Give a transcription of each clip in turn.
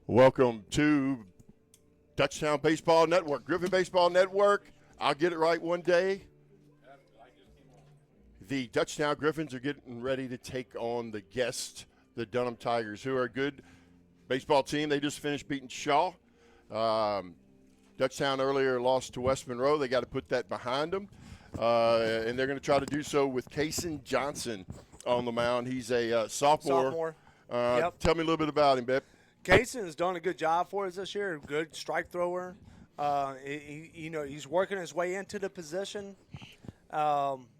Welcome to Dutchtown Baseball Network, Griffin Baseball Network. I'll get it right one day. The Dutchtown Griffins are getting ready to take on the guest, the Dunham Tigers, who are a good baseball team. They just finished beating Shaw. Dutchtown earlier lost to West Monroe. They got to put that behind them. And they're going to try to do so with Kaysen Johnson on the mound. He's a sophomore. Yep. Tell me a little bit about him, Bep. Kaysen has done a good job for us this year. Good strike thrower. He's working his way into the position. Continue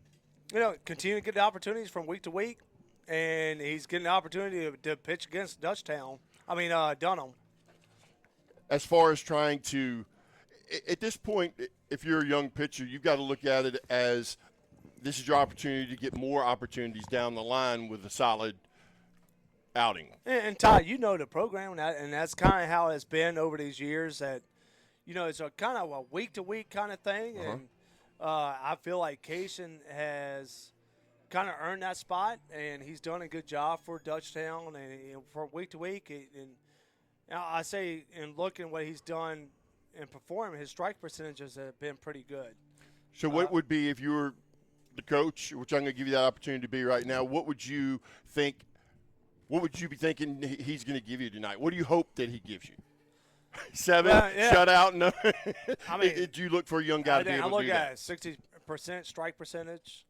to get the opportunities from week to week, and he's getting the opportunity to pitch against Dunham. As far as trying to, at this point, if you're a young pitcher, you've got to look at it as this is your opportunity to get more opportunities down the line with a solid outing. And Todd, you know the program, and that's kind of how it's been over these years. That it's a kind of a week-to-week kind of thing, and I feel like Kaysen has kind of earned that spot, and he's done a good job for Dutchtown and for week to week. And I say, in looking what he's done and performing, his strike percentages have been pretty good. So, what would be, if you were the coach, which I'm going to give you that opportunity to be right now, what would you think? What would you be thinking he's going to give you tonight? What do you hope that he gives you? 7 shutout. No. I mean, did you look for a young guy to be able to do that? I look at 60% strike percentage.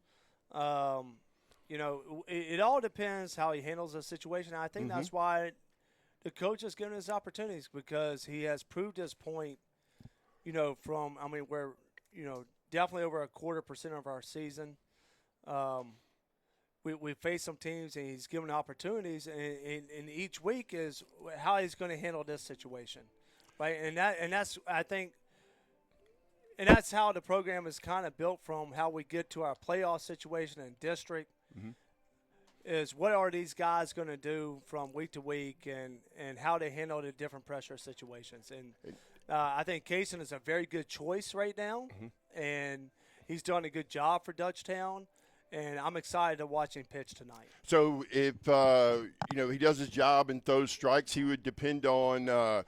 It all depends how he handles the situation. I think that's why the coach has given us opportunities, because he has proved his point. We're definitely over 25% of our season. We face some teams, and he's given opportunities, and each week is how he's going to handle this situation, right? And that's how the program is kind of built, from how we get to our playoff situation in district. Is what are these guys going to do from week to week, and how they handle the different pressure situations. And I think Kaysen is a very good choice right now, and he's done a good job for Dutchtown. And I'm excited to watch him pitch tonight. So if he does his job and throws strikes, he would depend on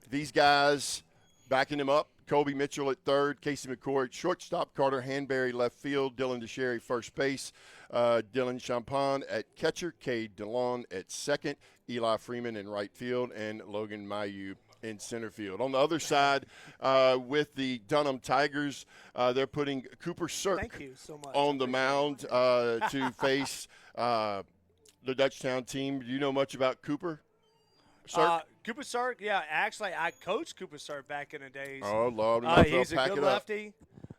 these guys backing him up. Colby Mitchell at third, Casey McCoy at shortstop, Carter Hanberry left field, Dylan DeSherry first base, Dylan Champagne at catcher, Cade DeLon at second, Eli Freeman in right field, and Logan Mayu in center field. On the other side, with the Dunham Tigers, they're putting Cooper Sirk on the mound to face the Dutchtown team. Do you know much about Cooper Sirk? Cooper Sirk, yeah. Actually, I coached Cooper Sirk back in the days. Oh, Lord. He's a good lefty.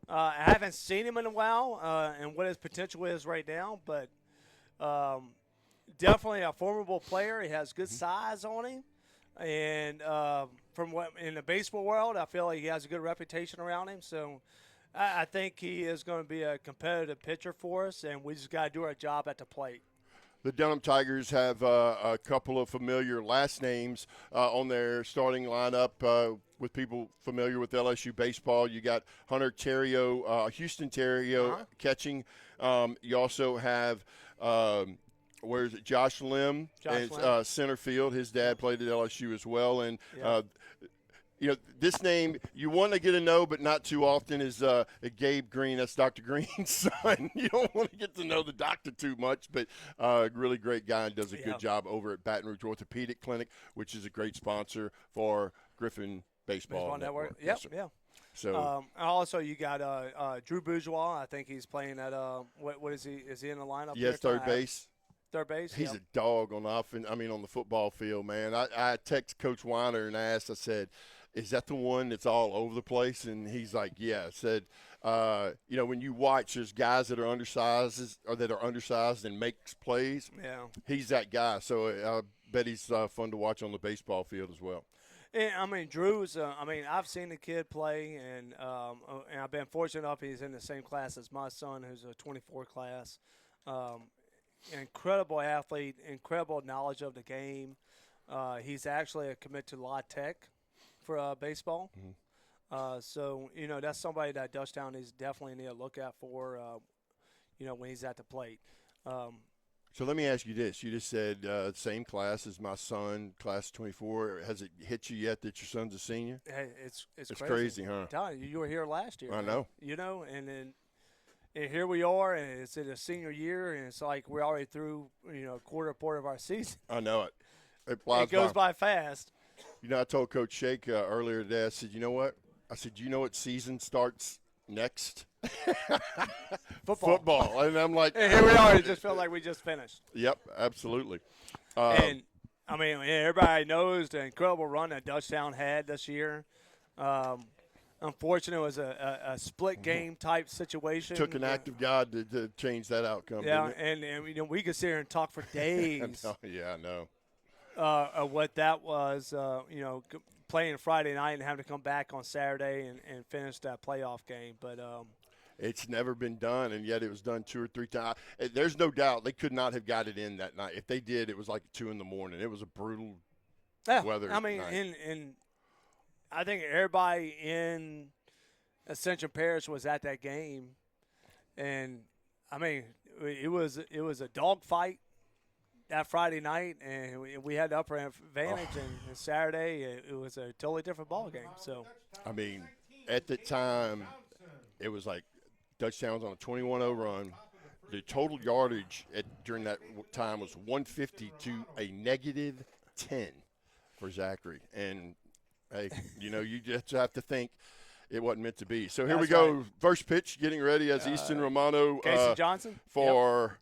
I haven't seen him in a while and what his potential is right now, but definitely a formidable player. He has good size on him. And from what in the baseball world, I feel like he has a good reputation around him. So I think he is going to be a competitive pitcher for us, and we just got to do our job at the plate. The Dunham Tigers have a couple of familiar last names on their starting lineup with people familiar with LSU baseball. You got Hunter Terrio, Houston Terrio catching. You also have Josh Lim at center field. His dad played at LSU as well. And, this name you want to get to know, but not too often, is Gabe Green. That's Dr. Green's son. You don't want to get to know the doctor too much, but really great guy and does a good job over at Baton Rouge Orthopedic Clinic, which is a great sponsor for Griffin Baseball Network. Yep. Yes, yeah. So also you got Drew Bourgeois. I think he's playing at what is he? Is he in the lineup? Yes, third base. Third base. He's a dog on on the football field, man. I texted Coach Weiner and asked. I said, "Is that the one that's all over the place?" And he's like, "Yeah." I said, when you watch, there's guys that are undersized and makes plays. Yeah. He's that guy. So I bet he's fun to watch on the baseball field as well. And Drew's. I've seen the kid play, and I've been fortunate enough he's in the same class as my son, who's a 24 class. Incredible athlete, incredible knowledge of the game. He's actually a commit to La Tech for baseball. So that's somebody that Dutchtown is definitely need to look out for. When he's at the plate. So let me ask you this. You just said same class as my son, class 24. Has it hit you yet that your son's a senior? Hey, it's Crazy, huh? I'm telling you, you were here last year. I man. know. You know, and here we are, and it's in a senior year, and it's like we're already through, a quarter of our season. I know it. It flies It goes by fast. I told Coach Shake earlier today, I said, you know what? I said, you know what season starts next? Football. And I'm like, and here we are. It just felt like we just finished. Yep, absolutely. And, I mean, everybody knows the incredible run that Dutchtown had this year. Unfortunately, it was a split game type situation. Took an act of God to change that outcome. Yeah, didn't it? and we could sit here and talk for days. Yeah, I know. Of what that was, playing Friday night and having to come back on Saturday and finish that playoff game. But it's never been done, and yet it was done 2 or 3 times. There's no doubt they could not have got it in that night. If they did, it was like 2 in the morning. It was a brutal weather. I mean, night. and I think everybody in Ascension Parish was at that game, and I mean, it was a dogfight that Friday night, and we had the upper advantage. And Saturday, it was a totally different ball game. So, I mean, at the time, it was like Dutchtown's on a 21-0 run. The total yardage during that time was 150 to a negative 10 for Zachary. And, hey, you just have to think it wasn't meant to be. So here we go. Right. First pitch, getting ready as Easton Romano Casey Johnson for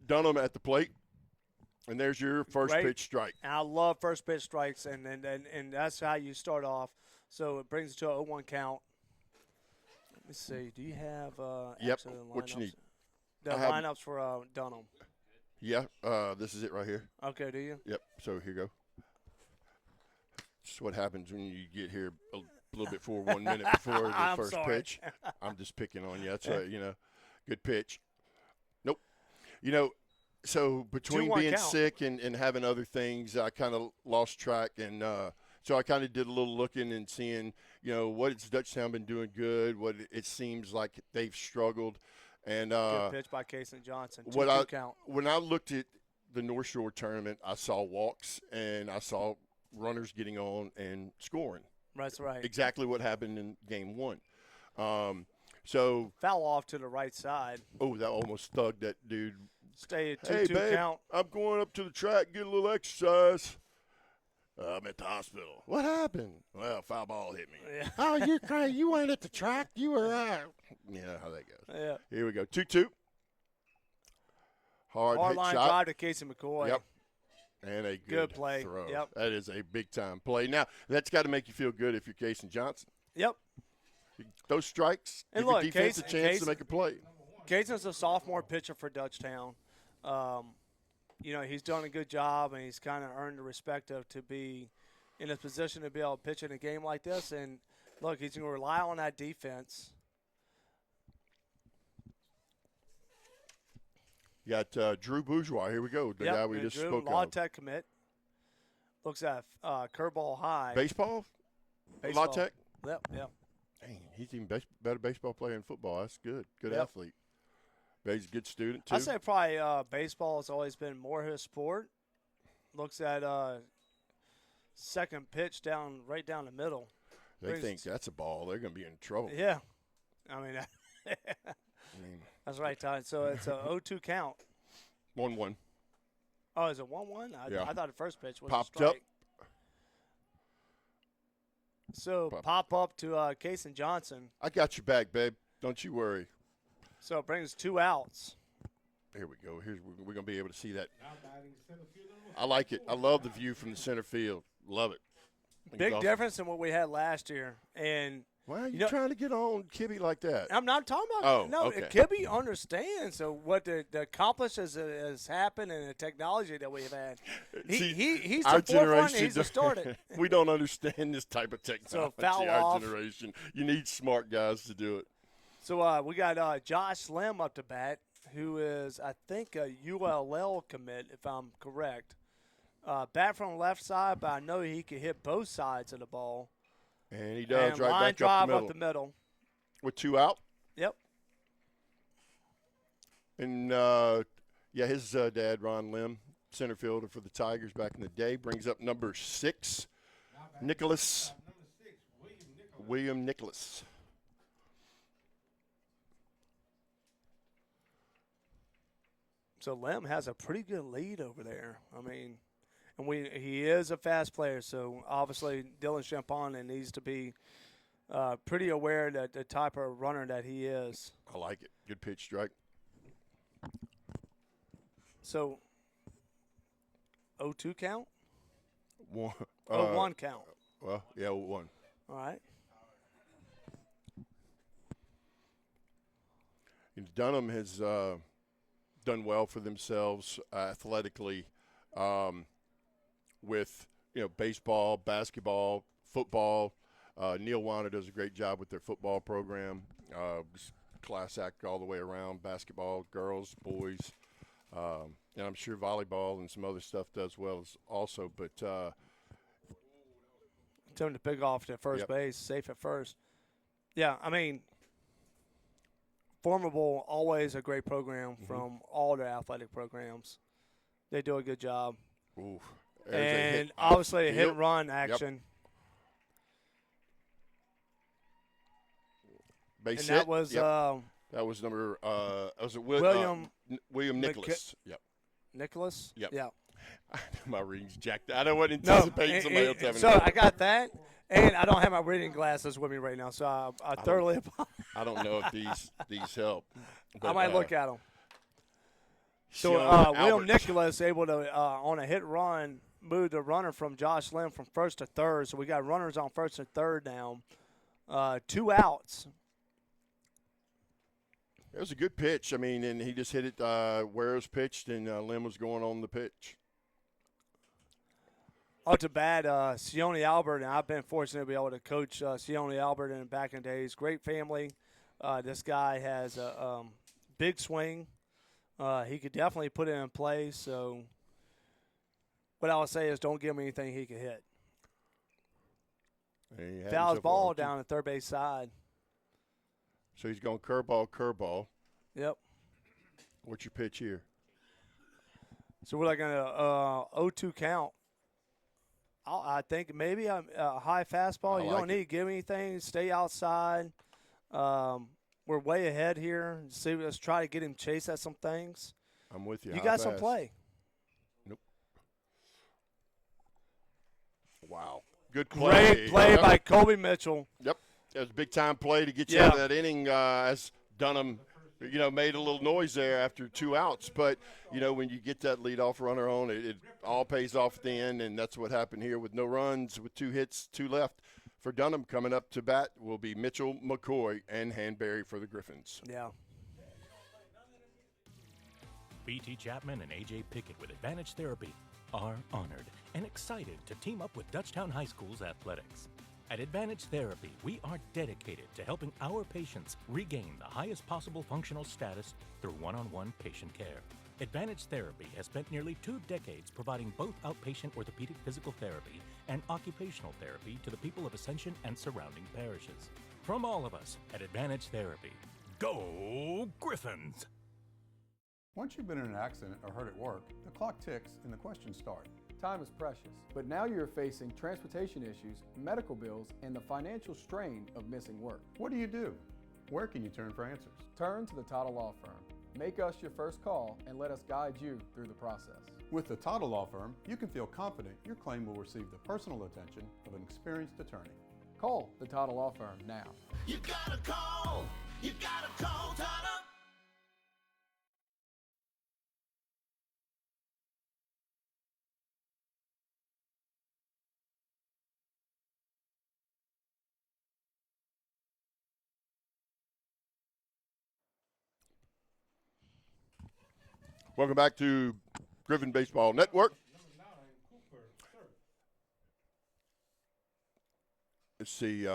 Dunham at the plate. And there's your first pitch strike. And I love first pitch strikes, and that's how you start off. So it brings it to a 0-1 count. Let me see. Do you have yep. What you need? The lineups for Dunham. Yeah. This is it right here. Okay. Do you? Yep. So here you go. This is what happens when you get here a little bit for 1 minute before the first pitch. I'm just picking on you. That's right. Good pitch. Nope. So between being sick and having other things, I kind of lost track. And so I kind of did a little looking and seeing, what has Dutchtown been doing good, what it seems like they've struggled. And good pitch by Casey Johnson. 2-2 count. When I looked at the North Shore tournament, I saw walks and I saw runners getting on and scoring. That's right. Exactly what happened in game 1. So foul off to the right side. Oh, that almost thugged that dude. Stay at 2-2 hey, babe, count. I'm going up to the track, get a little exercise. I'm at the hospital. What happened? Well, foul ball hit me. Yeah. Oh, you're crazy. You weren't at the track. You were out. You know how that goes. Yeah. Here we go. 2-2. Hard hit line shot. drive to Casey McCoy. Yep. And a good play. throw. Yep. That is a big-time play. Now, that's got to make you feel good if you're Casey Johnson. Yep. Those strikes and give look, your defense a chance to make a play. Casey's a sophomore pitcher for Dutchtown. He's done a good job, and he's kind of earned the respect to be in a position to be able to pitch in a game like this. And, look, he's going to rely on that defense. You got Drew Bourgeois. Here we go, the guy we just spoke Law of. Tech commit. Looks at curveball high. Baseball? Law Tech? Yep. Dang, he's even better baseball player than football. That's good. Good athlete. But he's a good student, too. I say probably baseball has always been more his sport. Looks at second pitch right down the middle. They think that's a ball. They're going to be in trouble. Yeah. I mean, that's right, Todd. So it's a 0-2 count. 1-1. Oh, is it 1-1? I thought the first pitch was popped a strike. up. So pop up to Casey Johnson. I got your back, babe. Don't you worry. So it brings 2 outs. Here we go. We're going to be able to see that. I like it. I love the view from the center field. Love it. Big difference than what we had last year. And why are you trying to get on Kibby like that? I'm not talking about okay. Kibby understands. So what the accomplishments has happened and the technology that we've had. He's the forefront. He's the starter. We don't understand this type of technology. So foul our off. generation. You need smart guys to do it. So we got Josh Slim up to bat, who is, I think, a ULL commit, if I'm correct. Bat from the left side, but I know he can hit both sides of the ball. And he does, and right line back drive up the middle. With 2 out? Yep. And Yeah, his dad, Ron Lim, center fielder for the Tigers back in the day, brings up number 6, Nicholas. William Nicholas. So Lim has a pretty good lead over there. I mean, and he is a fast player, so obviously Dylan Champagne needs to be pretty aware that the type of runner that he is. I like it. Good pitch strike. So 0-2 count? One, 0-1 count. Well, yeah, 1. All right. And Dunham has done well for themselves athletically with baseball, basketball, football. Neil Weiner does a great job with their football program. Class act all the way around, basketball, girls, boys. And I'm sure volleyball and some other stuff does well also. But tell him to pick off to first Yep. base, safe at first. Yeah, I mean, Formidable, always a great program from all their athletic programs. They do a good job. ooh, there's a hit And off obviously a the hit field. and run action. Base And hit. that was Yep. That was number was it William William Nicholas. Yep. Nicholas. Yep. Yeah. My reading's jacked. I don't want to No. anticipate somebody else having. So I got that, and I don't have my reading glasses with me right now, so I thoroughly apologize. I don't know if these help. I but, might look at them. So Sean William Albert. Nicholas able to on a hit run move the runner from Josh Lim from first to third. So we got runners on first and third now. 2 outs. It was a good pitch. I mean, and he just hit it where it was pitched, and Lim was going on the pitch. Up to bat, Sione Albert, and I've been fortunate to be able to coach Sione Albert in back in the days. Great family. This guy has a big swing. He could definitely put it in play. So what I would say is don't give him anything he can hit. And he had Fouls himself ball on two. down the third base side. So he's going curveball. Yep. What's your pitch here? So we're looking at a 0-2 count. I think maybe a high fastball. I You like don't need to give anything. Stay outside. We're way ahead here. See, let's try to get him chase at some things. I'm with you. You How got some fast? play. Nope. Wow. Good play. Great play Yep. by Colby Mitchell. Yep. That was a big time play to get you Yeah. out of that inning as Dunham, made a little noise there after 2 outs. But, when you get that leadoff runner on, it all pays off at the end, and that's what happened here with no runs, with 2 hits, 2 left. For Dunham, coming up to bat will be Mitchell, McCoy, and Hanberry for the Griffins. Yeah. BT Chapman and AJ Pickett with Advantage Therapy are honored and excited to team up with Dutchtown High School's athletics. At Advantage Therapy, we are dedicated to helping our patients regain the highest possible functional status through one-on-one patient care. Advantage Therapy has spent nearly 2 decades providing both outpatient orthopedic physical therapy and occupational therapy to the people of Ascension and surrounding parishes. From all of us at Advantage Therapy, go Griffins! Once you've been in an accident or hurt at work, the clock ticks and the questions start. Time is precious, but now you're facing transportation issues, medical bills, and the financial strain of missing work. What do? Where can you turn for answers? Turn to the Tata Law Firm. Make us your first call and let us guide you through the process. With the Tata Law Firm, you can feel confident your claim will receive the personal attention of an experienced attorney. Call the Tata Law Firm now. You gotta call Tata. Welcome back to Griffin Baseball Network. Let's see.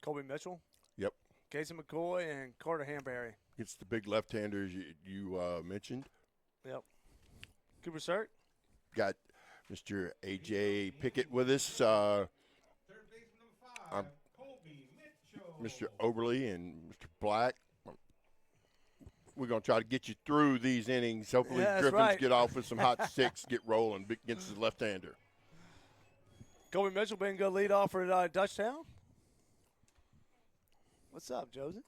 Colby Mitchell, Yep. Casey McCoy, and Carter Hanberry. It's the big left-handers you mentioned. Yep. Cooper Sirk. Got Mr. A.J. Pickett with us. Mr. Oberly and Mr. Black. we're going to try to get you through these innings. Hopefully, Yeah, that's Griffins right. get off with some hot sticks, get rolling against the left-hander. Kobe Mitchell being good leadoff for Dutchtown. What's up, Josie?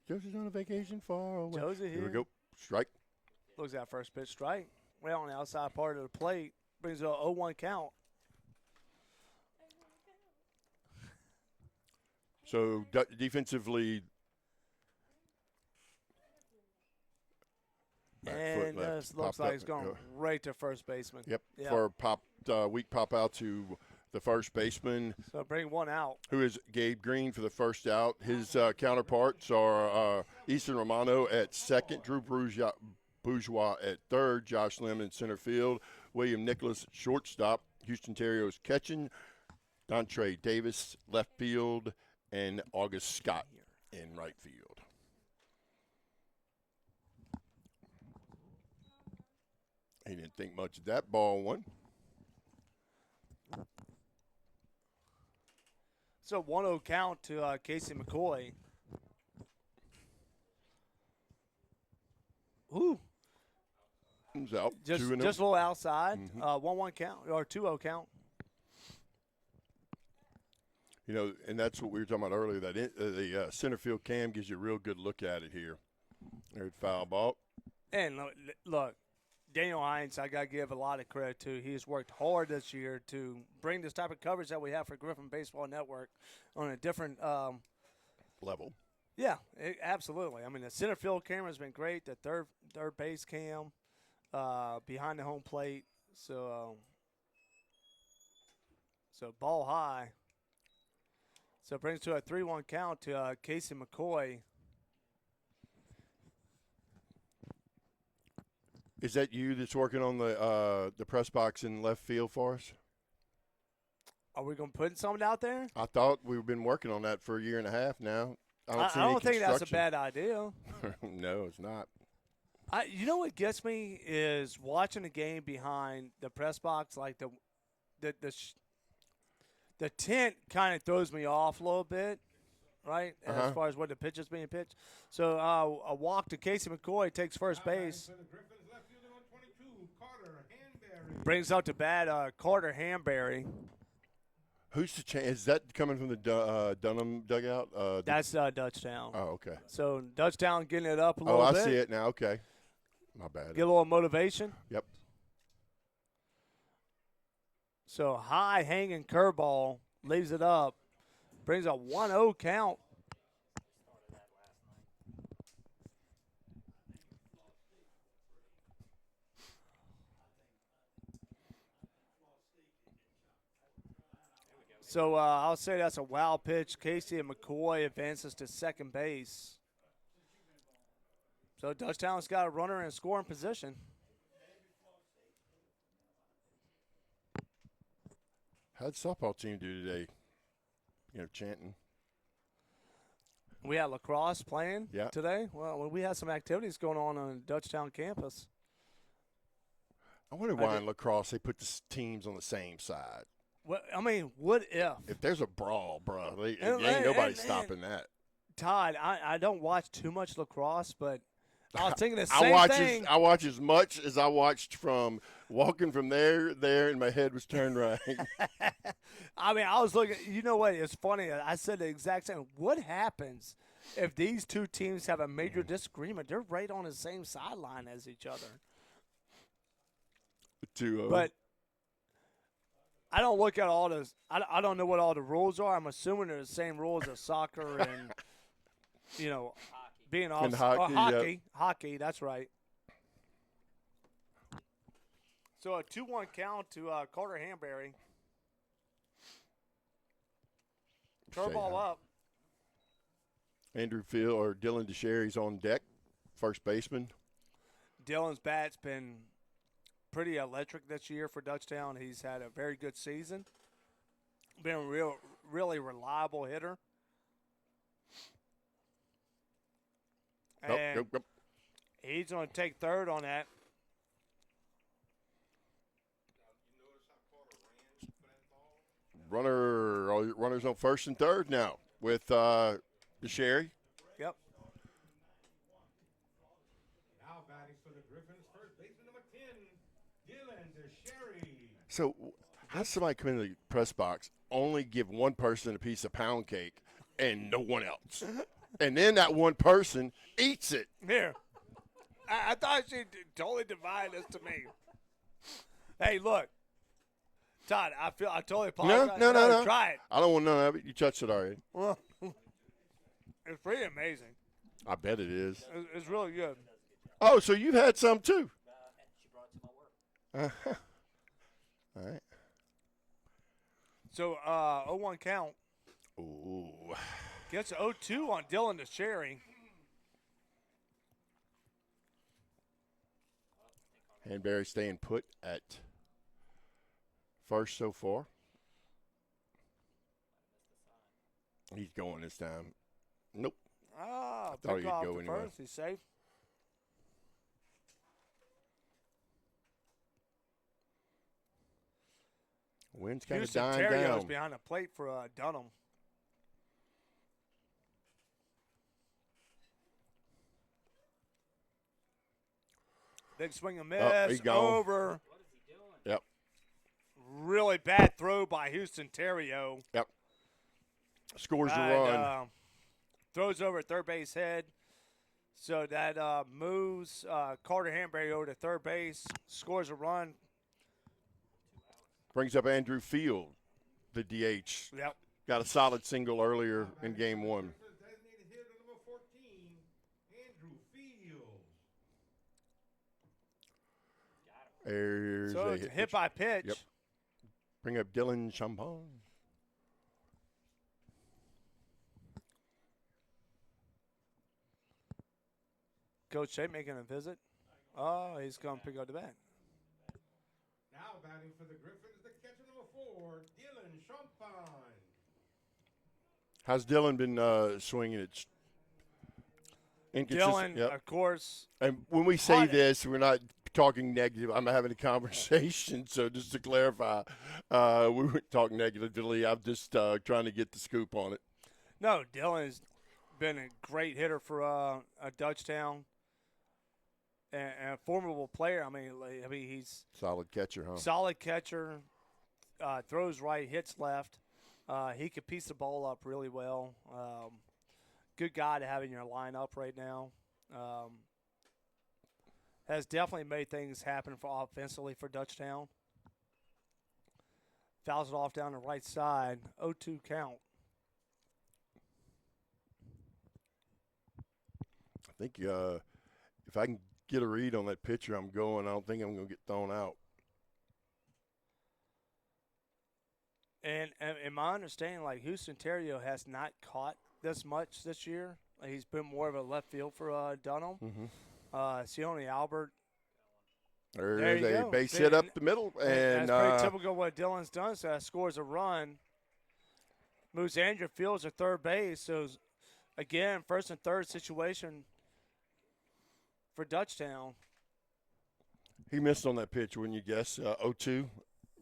Josie's on a vacation far away. Josie Here we here. go. Strike. Looks at first pitch strike. Right on the outside part of the plate. Brings it a 0-1 count. So defensively, back foot And left, this looks popped like up. it's going right to first baseman. Yep. Yeah. For weak pop out to the first baseman, So bring one out. who is Gabe Green for the first out. His counterparts are Easton Romano at second, Drew Bourgeois at third, Josh Lemon in center field, William Nicholas at shortstop, Houston Terriers catching, Dontre Davis left field, and August Scott in right field. He didn't think much of that ball one. So 1-0 count to Casey McCoy. Ooh, Comes out. just 2-0. a little outside. 1-1 count or 2-0 count. You know, and that's what we were talking about earlier. That the center field cam gives you a real good look at it here. There's foul ball. And look, Daniel Hines, I got to give a lot of credit to. He's worked hard this year to bring this type of coverage that we have for Griffin Baseball Network on a different Level. Yeah, absolutely. I mean, the center field camera has been great. The third base cam behind the home plate. So ball high. So it brings to a 3-1 count to Casey McCoy. Is that you that's working on the press box in left field for us? Are we going to put something out there? I thought we've been working on that for a year and a half now. I don't think that's a bad idea. No, it's not. You know what gets me is watching the game behind the press box, like the tent kind of throws me off a little bit, right? As far as what the pitch is being pitched. So a walk to Casey McCoy, takes first base. Brings out to bat Carter Hanberry. Who's the chance? Is that coming from the Dunham dugout? That's Dutchtown. Oh, okay. So Dutchtown getting it up a little bit. I see it now. Okay. My bad. Get a little motivation. Yep. So high hanging curveball, leaves it up, brings a 1-0 count. So I'll say that's a wild pitch. Casey and McCoy advances to second base. So Dutchtown's got a runner in scoring position. How'd the softball team do today? You know, chanting. We had lacrosse playing Yeah. today. Well, we had some activities going on the Dutchtown campus. I wonder why in lacrosse they put the teams on the same side. Well, I mean, what if? If there's a brawl, bro, ain't And- nobody and- stopping that. Todd, I don't watch too much lacrosse, but I was thinking the I same thing. I watch as much as I watched from walking from there, and my head was turned right. I mean, I was looking. You know what? It's funny. I said the exact same. What happens if these two teams have a major disagreement? They're right on the same sideline as each other. But I don't look at all the. I don't know what all the rules are. I'm assuming they're the same rules as soccer and, being off. And hockey, hockey. Hockey, that's right. So a 2-1 count to Carter Hanberry. Curveball up. Andrew Field or Dylan DeSherry's on deck, first baseman. Dylan's bat's been pretty electric this year for Dutchtown. He's had a very good season. Been a really reliable hitter. And Nope. he's going to take third on that. Runners on first and third now with DeSherry. Yep. So how's somebody come into the press box, only give one person a piece of pound cake and no one else? And then that one person eats it. Here. I thought she totally divided this to me. Hey, look. Todd, I totally apologize. No. Try it. I don't want none of it. You touched it already. Well, it's pretty amazing. I bet it is. It's really good. Oh, so you've had some too? Uh-huh. All right. So, 0-1 count. Ooh. Gets 0-2 on Dylan to Sherry. Hanbury staying put at first so far. He's going this time. Nope. Ah, thought pick he'd off go the anyway. first. He's safe. Wind's kind of Houston dying Terriers down. behind the plate for Dunham. Big swing and miss. he's gone. Over. Yep. Really bad throw by Houston Terrio. Yep. Scores the And, run. throws over at third base head. So that moves Carter Hanbury over to third base. Scores a run. Brings up Andrew Field, the DH. Yep. Got a solid single earlier in game one. Designated hitter number 14, Andrew Fields. There's So a it's a hit by pitch. Yep. Bring up Dylan Champagne. Coach Shea making a visit. Oh, he's going to pick up the bat. Now batting for the Griffins, the catcher number 4, Dylan Champagne. How's Dylan been swinging it? Dylan, Yep. of course, And when we say Hot. this, we're not talking negative. I'm having a conversation. So just to clarify, we weren't talking negatively. I'm just trying to get the scoop on it. no, Dylan has been a great hitter for Dutchtown and a formidable player. I mean, he's Solid catcher, huh? solid catcher, throws right, hits left. He could piece the ball up really well. Good guy to have in your lineup right now. Has definitely made things happen for offensively for Dutchtown. Fouls it off down the right side. 0-2 count. I think if I can get a read on that pitcher, I'm going. I don't think I'm going to get thrown out. And in my understanding, like Houston Terrio has not caught this much this year. Like, he's been more of a left field for Dunham. Sione Albert. There's you a go. base See, hit up the middle, and that's pretty typical what Dylan's done. So that scores a run. Moves Andrew Fields to third base. So again, first and third situation for Dutchtown. he missed on that pitch, wouldn't you guess? 0-2. You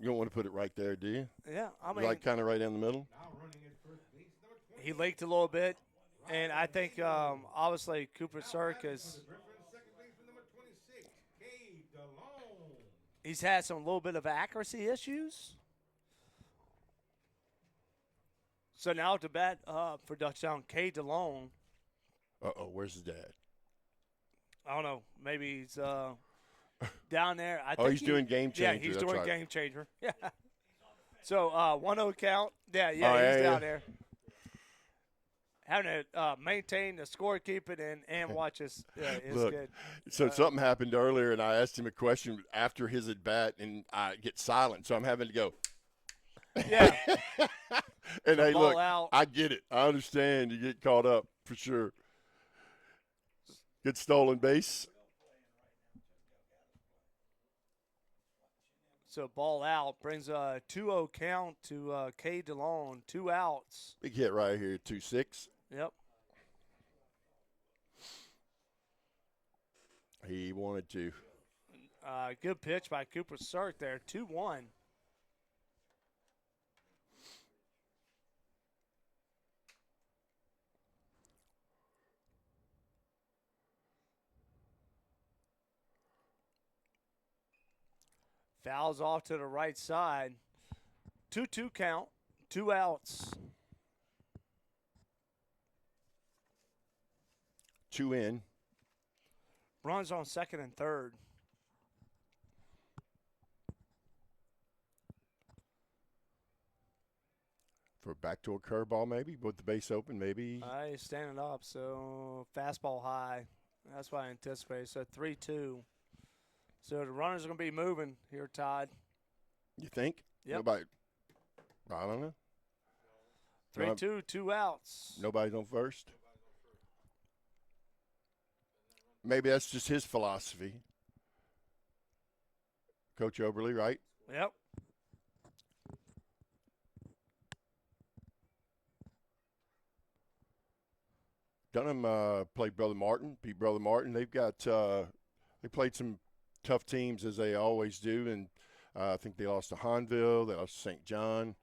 don't want to put it right there, do you? Yeah, I mean, Like kind of right in the middle. Now running at first base, number 20. he leaked a little bit. And I think, obviously, Cooper Cirque is Griffins, second baseman number 26, Cade DeLone. he's had some little bit of accuracy issues. So now to bat for Dutchtown, K. DeLone. Where's his dad? I don't know. Maybe he's down there. I Oh, think he's doing Game Yeah, Changer, he's that's doing right. Game Changer. Yeah. So 1-0 count. Yeah, Oh, he's yeah, down yeah. there. Having to maintain the scorekeeping and watch us is Look, good. So something happened earlier, and I asked him a question after his at bat, and I get silent, so I'm having to go. Yeah. And hey, ball look, out. I get it. I understand. You get caught up for sure. Good stolen base. So ball out brings a 2-0 count to K. DeLone. 2 outs. Big hit right here, 2-6. Yep. He wanted to. Good pitch by Cooper Cirque there. 2-1. Fouls off to the right side. 2-2 count, 2 outs. 2 in. Runs on second and third. For a backdoor curveball, maybe, with the base open, maybe. He's standing up, so fastball high. That's what I anticipate. So 3-2. So the runners are going to be moving here, Todd. You think? Yep. Nobody. I don't know. 3-2, 2 outs. Nobody's on first. Maybe that's just his philosophy. Coach Oberly, right? Yep. Dunham played Brother Martin, beat Brother Martin. They've got they played some tough teams as they always do, and I think they lost to Hanville, they lost to St. John.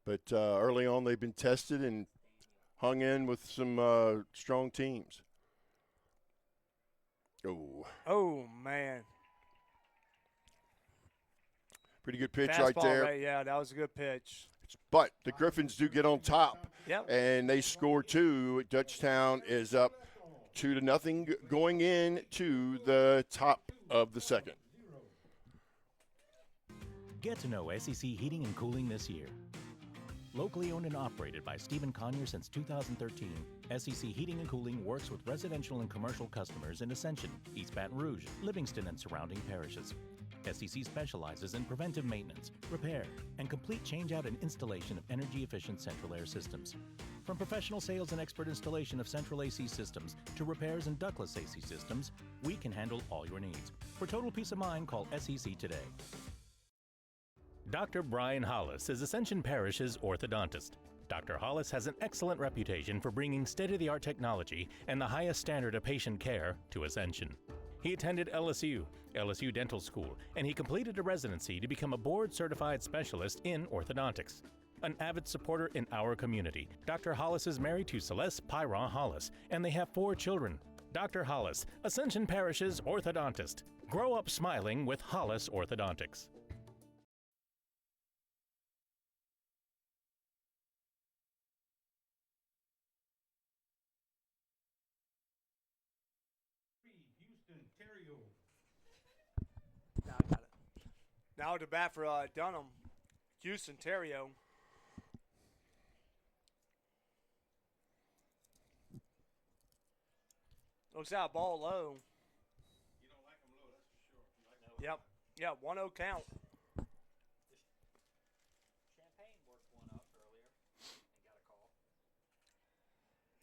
But early on they've been tested and hung in with some strong teams. Oh, man. Pretty good pitch Fastball, right there. right? Yeah, that was a good pitch. But the Griffins do get on top, Yep. and they score 2. Dutchtown is up 2-0 going into the top of the second. Get to know SEC Heating and Cooling this year. Locally owned and operated by Stephen Conyer since 2013, SEC Heating and Cooling works with residential and commercial customers in Ascension, East Baton Rouge, Livingston, and surrounding parishes. SEC specializes in preventive maintenance, repair, and complete changeout and installation of energy-efficient central air systems. From professional sales and expert installation of central AC systems to repairs and ductless AC systems, we can handle all your needs. For total peace of mind, call SEC today. Dr. Brian Hollis is Ascension Parish's orthodontist. Dr. Hollis has an excellent reputation for bringing state-of-the-art technology and the highest standard of patient care to Ascension. He attended LSU Dental School, and he completed a residency to become a board-certified specialist in orthodontics. An avid supporter in our community, Dr. Hollis is married to Celeste Pyron Hollis, and they have 4 children. Dr. Hollis, Ascension Parish's orthodontist. Grow up smiling with Hollis Orthodontics. Houston, Terrio. Now I got it. Now to bat for Dunham, Houston Terrio. Looks out, ball low. You don't like him low, that's for sure. You like him Yep. Yeah, 1-0 count. Champagne worked one up earlier and got a call.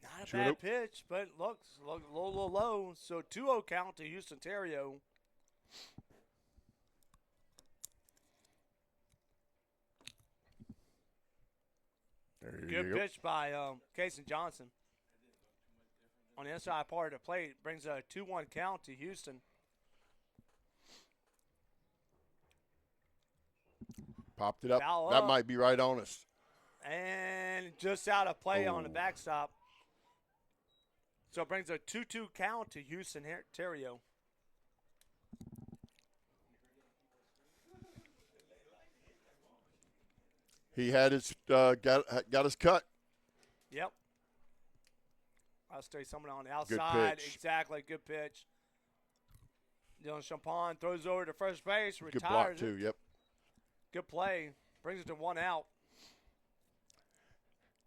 Not a Sure bad nope. pitch, but looks low. So 2-0 count to Houston Terrio. There you Good go. pitch by Casey Johnson. On the inside part of the plate, brings a 2-1 count to Houston. Popped it up. Foul That up. might be right on us. And just out of play on the Oh. backstop. So it brings a 2-2 count to Houston Terrio. He had his got his cut. Yep. I'll stay someone on the outside. pitch. Exactly. Good pitch. Dylan Champagne throws over to first base. Good block Retires too. it. Yep. Good play. Brings it to 1 out.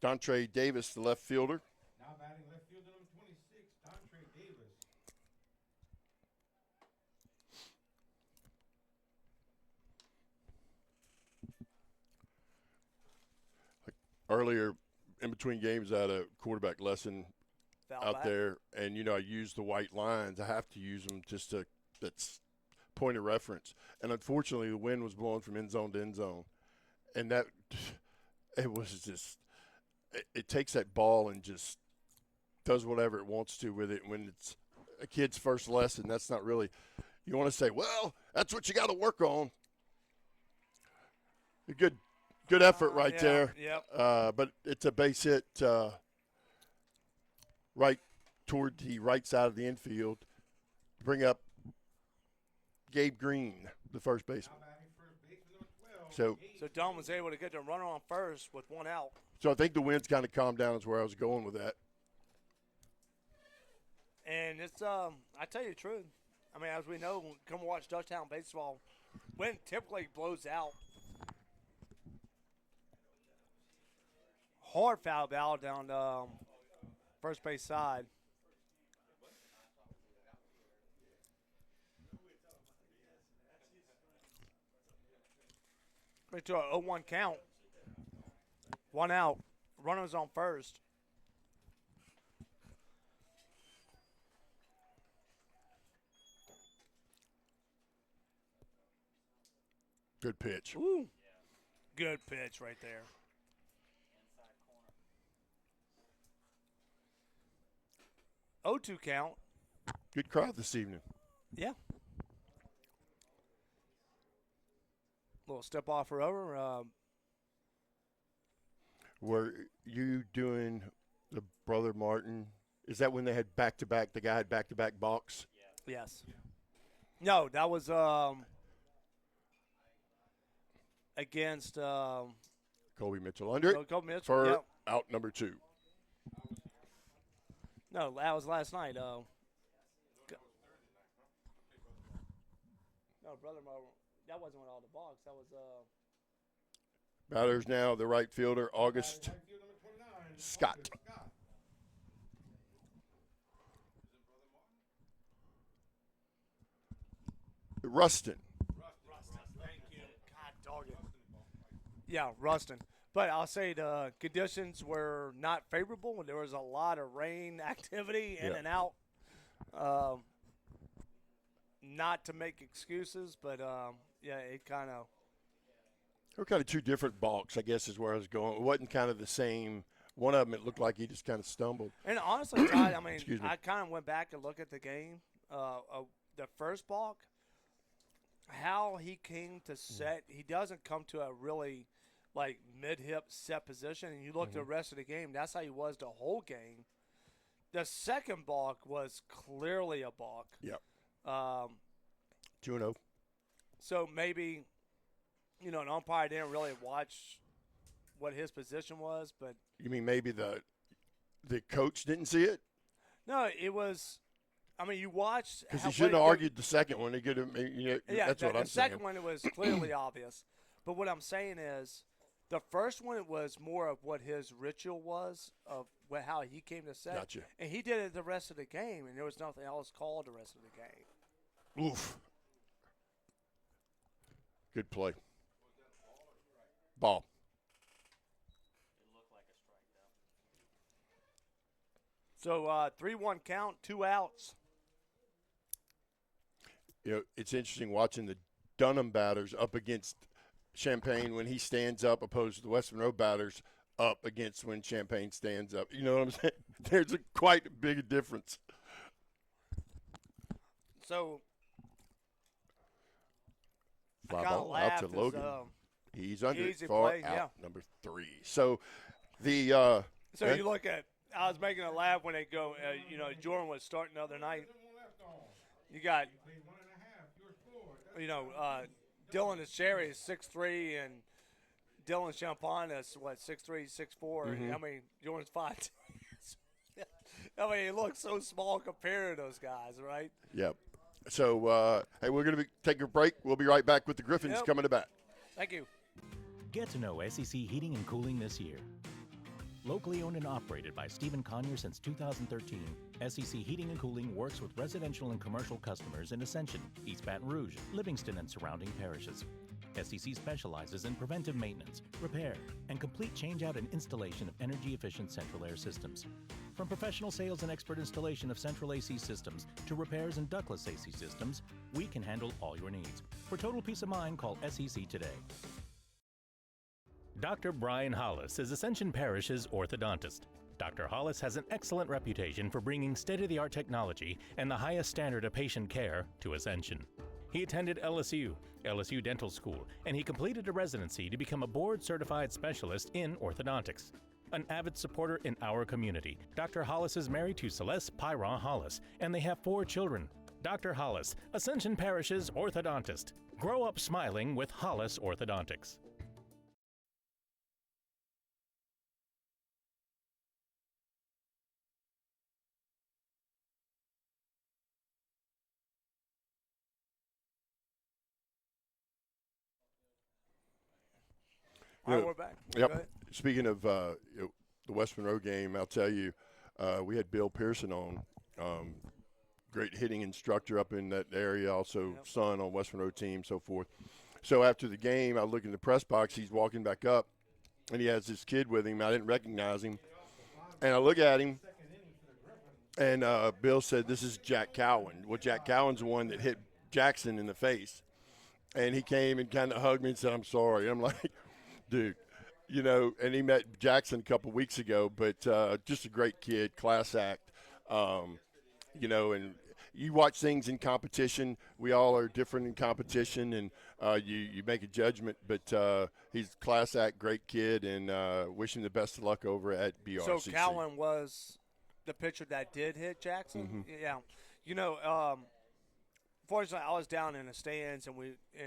Dontre Davis, the left fielder. Now batting left fielder number 26, Dontre Davis. Earlier, in between games, I had a quarterback lesson Foul out back. there, and I use the white lines. I have to use them just to that's point of reference. And unfortunately, the wind was blowing from end zone to end zone, and that it was just it takes that ball and just does whatever it wants to with it. When it's a kid's first lesson, that's not really. You want to say, well, that's what you got to work on. A good effort right yeah, there. yep. But it's a base hit right toward the right side of the infield to bring up Gabe Green, the first baseman. Now batting first So Dunham was able to get the runner on first with one out. I think the wind's kind of calmed down is where I was going with that. And it's I tell you the truth. I mean, as we know, when we come watch Dutchtown baseball, wind typically blows out. Hard foul ball down the first base side. Right to a 0-1 count. One out. Runners on first. Good pitch. Ooh. Good pitch right there. Inside corner. 0-2 count. Good crowd this evening. Yeah. Little step off or over. Were you doing the Brother Martin? Is that when they had back-to-back, the guy had back-to-back balks? Yes. No, that was against Colby Mitchell under it Kobe Mitchell. for Yep. out number 2. No, that was last night. No, Brother Martin. That wasn't with all the balks. That was Batters now the right fielder, August Right field number 29, Scott. August Scott. Rustin. Thank you. God dog it. Yeah, Rustin. But I'll say the conditions were not favorable. There was a lot of rain activity in Yeah. and out. Not to make excuses, but yeah, it kind of. They were kind of 2 different balks, I guess is where I was going. It wasn't kind of the same. One of them, it looked like he just kind of stumbled. And honestly, Todd, I mean, Excuse me. I kind of went back and looked at the game. The first balk, how he came to set, he doesn't come to a really like mid-hip set position. And you look at the rest of the game, that's how he was the whole game. The second balk was clearly a balk. Yep. 2-0. 2-0. So maybe, an umpire didn't really watch what his position was, but You mean maybe the coach didn't see it? no, it was. I mean, you watched Because how- he shouldn't have what it- argued the second one. He could have, Yeah, that's what the I'm second saying. one, it was clearly obvious. But what I'm saying is the first one, it was more of what his ritual was of how he came to set. Gotcha. And he did it the rest of the game, and there was nothing else called the rest of the game. Oof. Good play. Ball. It looked like a strike, So though. 3-1 count, 2 outs. It's interesting watching the Dunham batters up against Champaign when he stands up, opposed to the West Monroe batters up against when Champaign stands up. You know what I'm saying? There's quite a big difference. So Fly I kind of ball out laughed to as, Logan. He's under it easy for play, out yeah. number 3. So the So okay. you look at, I was making a laugh when they go, Jordan was starting the other night. You got, Played 1.5, your score. Dylan is Sherry is 6'3", and Dylan Champagne is, 6'3", 6'4". I mean, Jordan's 5'10". I mean, he looks so small compared to those guys, right? Yep. So hey, we're going to take a break. We'll be right back with the Griffins Yep. coming to bat. Thank you. Get to know SEC Heating and Cooling this year. Locally owned and operated by Stephen Conyer since 2013, SEC Heating and Cooling works with residential and commercial customers in Ascension, East Baton Rouge, Livingston, and surrounding parishes. SEC specializes in preventive maintenance, repair, and complete changeout and installation of energy-efficient central air systems. From professional sales and expert installation of central AC systems to repairs and ductless AC systems, we can handle all your needs. For total peace of mind, call SEC today. Dr. Brian Hollis is Ascension Parish's orthodontist. Dr. Hollis has an excellent reputation for bringing state-of-the-art technology and the highest standard of patient care to Ascension. He attended LSU Dental School, and he completed a residency to become a board-certified specialist in orthodontics. An avid supporter in our community, Dr. Hollis is married to Celeste Pyron Hollis, and they have 4 children. Dr. Hollis, Ascension Parish's orthodontist. Grow up smiling with Hollis Orthodontics. All right, we're back. Go Yep. ahead. Speaking of the West Monroe game, I'll tell you, we had Bill Pearson on, great hitting instructor up in that area, also son on West Monroe team, so forth. So after the game, I look in the press box. He's walking back up, and he has this kid with him. I didn't recognize him, and I look at him, and Bill said, "This is Jack Cowan." Well, Jack Cowan's the one that hit Jackson in the face, and he came and kind of hugged me and said, "I'm sorry." I'm like, dude, you know, and he met Jackson a couple weeks ago, but just a great kid, class act, you know, and you watch things in competition. We all are different in competition, and you make a judgment, but he's a class act, great kid, and wish him the best of luck over at BRCC. So Cowan was the pitcher that did hit Jackson? Mm-hmm. Yeah. You know, fortunately, I was down in the stands, and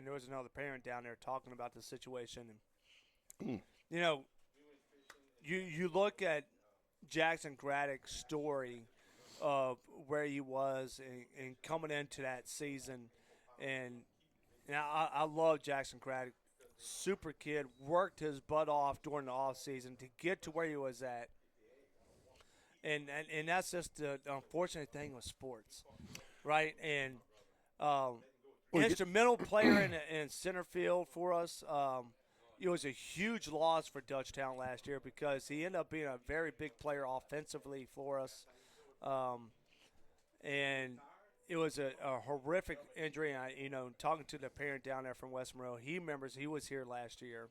there was another parent down there talking about the situation. And, you know, you look at Jackson Graddick's story of where he was and coming into that season. And I love Jackson Graddick. Super kid, worked his butt off during the off season to get to where he was at. And that's just the unfortunate thing with sports, right? And instrumental player in center field for us. It was a huge loss for Dutchtown last year because he ended up being a very big player offensively for us. And it was a horrific injury. And talking to the parent down there from West Monroe, he remembers he was here last year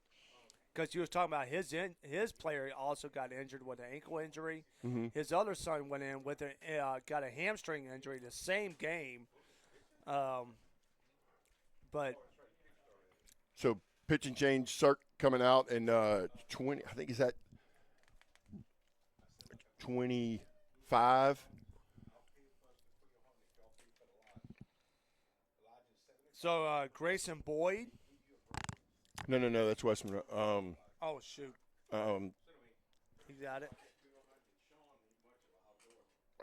because he was talking about his player also got injured with an ankle injury. Mm-hmm. His other son went in with got a hamstring injury the same game. But So pitch and change, Cirque coming out in 20. I think is that 25. so Grayson Boyd. No, that's West Monroe. Oh shoot, he got it.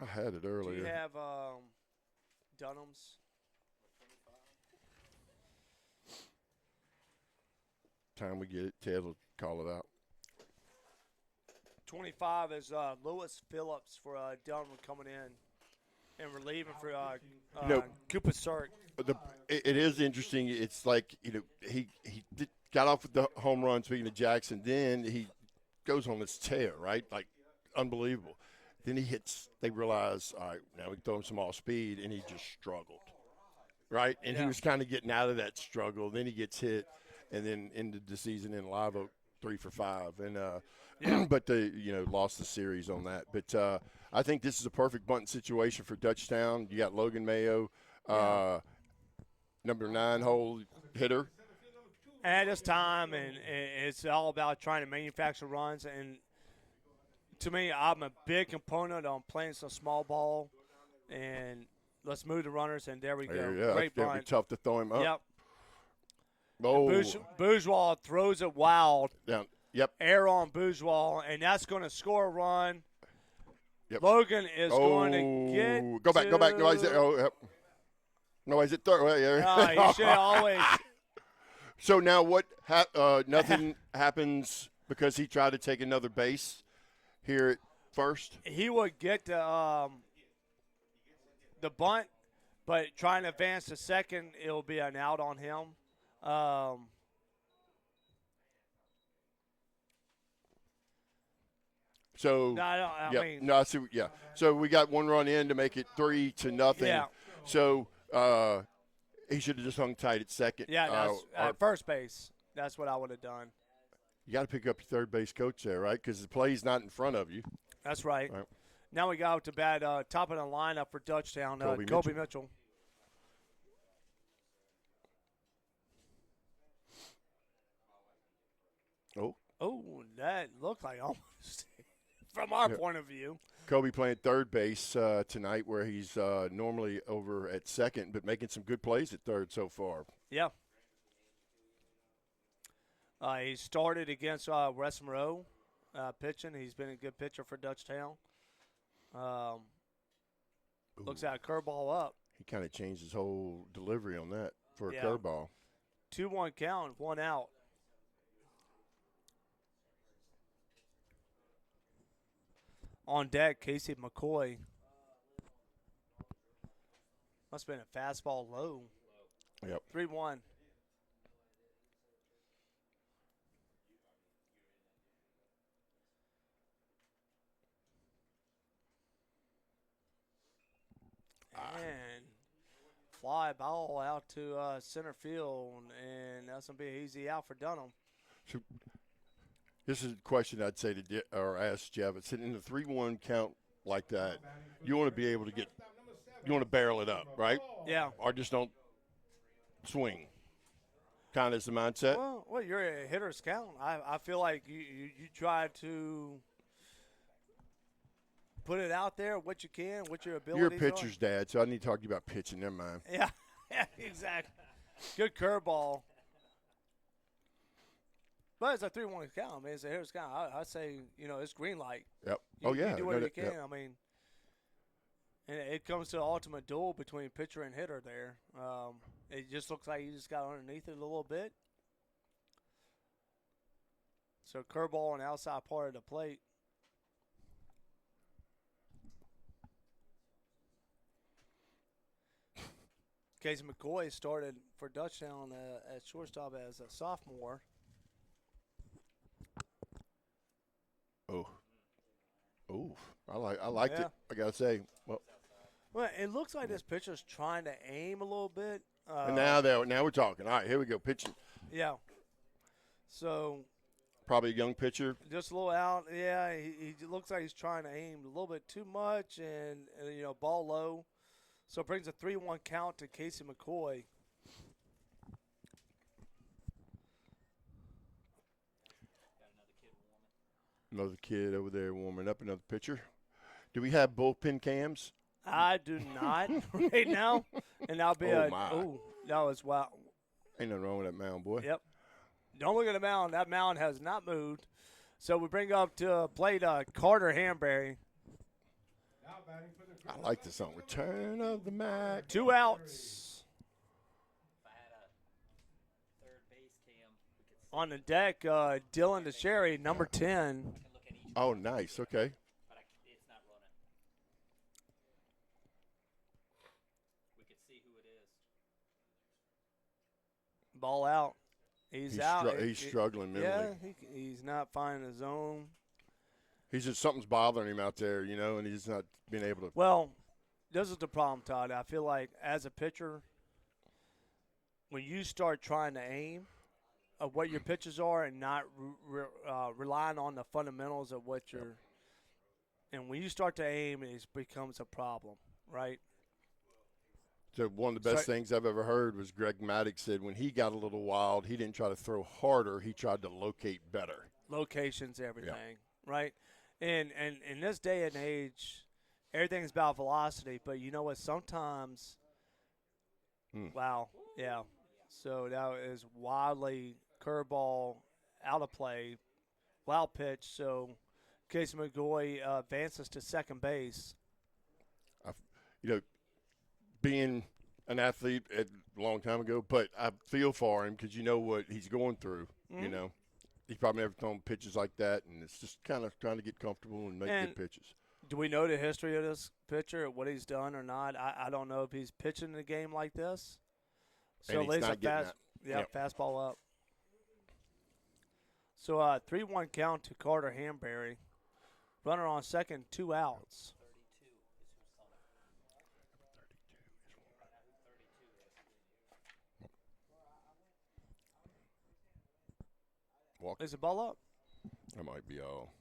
I had it earlier. Do you have Dunham's? Time we get it, Ted will call it out. 25 is Lewis Phillips for Dunham coming in and relieving for Cooper Sark. It is interesting. It's like he got off with the home run. Speaking of Jackson, then he goes on this tear, right? Like unbelievable. Then he hits. They realize, all right, now we throw him some off speed, and he just struggled, right? And he was kind of getting out of that struggle. Then he gets hit, and then ended the season in Live Oak 3 for 5, and but they lost the series on that. But I think this is a perfect bunting situation for Dutchtown. You got Logan Mayo, number 9 hole hitter. At this time, and it's all about trying to manufacture runs. And to me, I'm a big component on playing some small ball, and let's move the runners. And there we go. Yeah, Great it's gonna be bunt. tough to throw him up. Yep. Oh, Bourgeois throws it wild. down. Yep. Air on Bourgeois, and that's going to score a run. Yep. Logan is going to get. Go back. Nobody's there. Oh, yep. Nobody's at third. Well, yeah. You should always. So now what? Nothing happens because he tried to take another base here at first. He would get the bunt, but trying to advance to second, it'll be an out on him. So No, I mean, no, I see. Yeah. So we got one run in to make it 3-0. Yeah. So he should have just hung tight at second. yeah, that's at first base. That's what I would have done. You got to pick up your third base coach there, right? Because the play's not in front of you. That's right. Right. Now we go out to bat, top of the lineup for Dutchtown, Kobe Mitchell. Oh, that looked like almost from our point of view. Kobe playing third base tonight, where he's normally over at second, but making some good plays at third so far. Yeah. He started against West Monroe pitching. He's been a good pitcher for Dutchtown. Looks at a curveball up. He kind of changed his whole delivery on that for a Yeah. curveball. 2-1 count, 1 out. On deck, Casey McCoy. Must have been a fastball low. Yep. 3-1. And fly ball out to center field, and that's going to be an easy out for Dunham. So this is a question I'd say to or ask Jeff. It's in the 3-1 count like that. You want to be able to you want to barrel it up, right? Yeah. Or just don't swing. Kind of is the mindset. Well, you're a hitter's count. I feel like you try to put it out there what you can, what your abilities You're a are. pitcher's dad, so I need to talk to you about pitching. Never mind. Yeah, exactly. Good curveball. But it's a 3-1 count. I mean, it's a hitter's count. I say, it's green light. Yep. You, yeah. You do whatever you can. Yep. I mean, and it comes to the ultimate duel between pitcher and hitter there. It just looks like you just got underneath it a little bit. So curveball on the outside part of the plate. Casey McCoy started for Dutchtown at shortstop as a sophomore. Oh, I liked Yeah. it. I gotta say. Well, it looks like this pitcher's trying to aim a little bit. And now we're talking. All right, here we go. Pitching. Yeah. So Probably a young pitcher. just a little out. Yeah, he looks like he's trying to aim a little bit too much, and ball low. So it brings a 3-1 count to Casey McCoy. Another kid over there warming up. Another pitcher. Do we have bullpen cams? I do not right now, and that'll be my. that was wow. Ain't nothing wrong with that mound, boy. Yep. Don't look at the mound. That mound has not moved. So we bring up to plate Carter Hanbury. Now batting for the I Griffins, like the song. Return of the Mac. 2 outs. If I had a third base cam, we could see. On the deck, Dylan DeSherry, number 10. I can look at each, Oh, nice. Okay. but it's not running. We could see who it is. Ball out. He's out. He's struggling mentally. Yeah, he's not finding his zone. He's just something's bothering him out there, and he's not being able to. Well, this is the problem, Todd. I feel like as a pitcher, when you start trying to aim of what your pitches are and not relying on the fundamentals of what you're – and when you start to aim, it becomes a problem, right? So one of the best things I've ever heard was Greg Maddox said when he got a little wild, he didn't try to throw harder. He tried to locate better. Locations, everything, right? And in this day and age, everything's about velocity. But you know what? Sometimes, wow, yeah. So that is wildly curveball out of play, wild pitch. So Casey McCoy advances to second base. Being an athlete a long time ago, but I feel for him because you know what he's going through. Mm-hmm. He's probably never thrown pitches like that, and it's just kind of trying to get comfortable and make good pitches. Do we know the history of this pitcher, what he's done or not? I don't know if he's pitching a game like this. So And he's not getting that. Fastball up. So 3-1 count to Carter Hanbury. Runner on second, 2 outs. 32 is who's coming. Is the ball up? That might be all.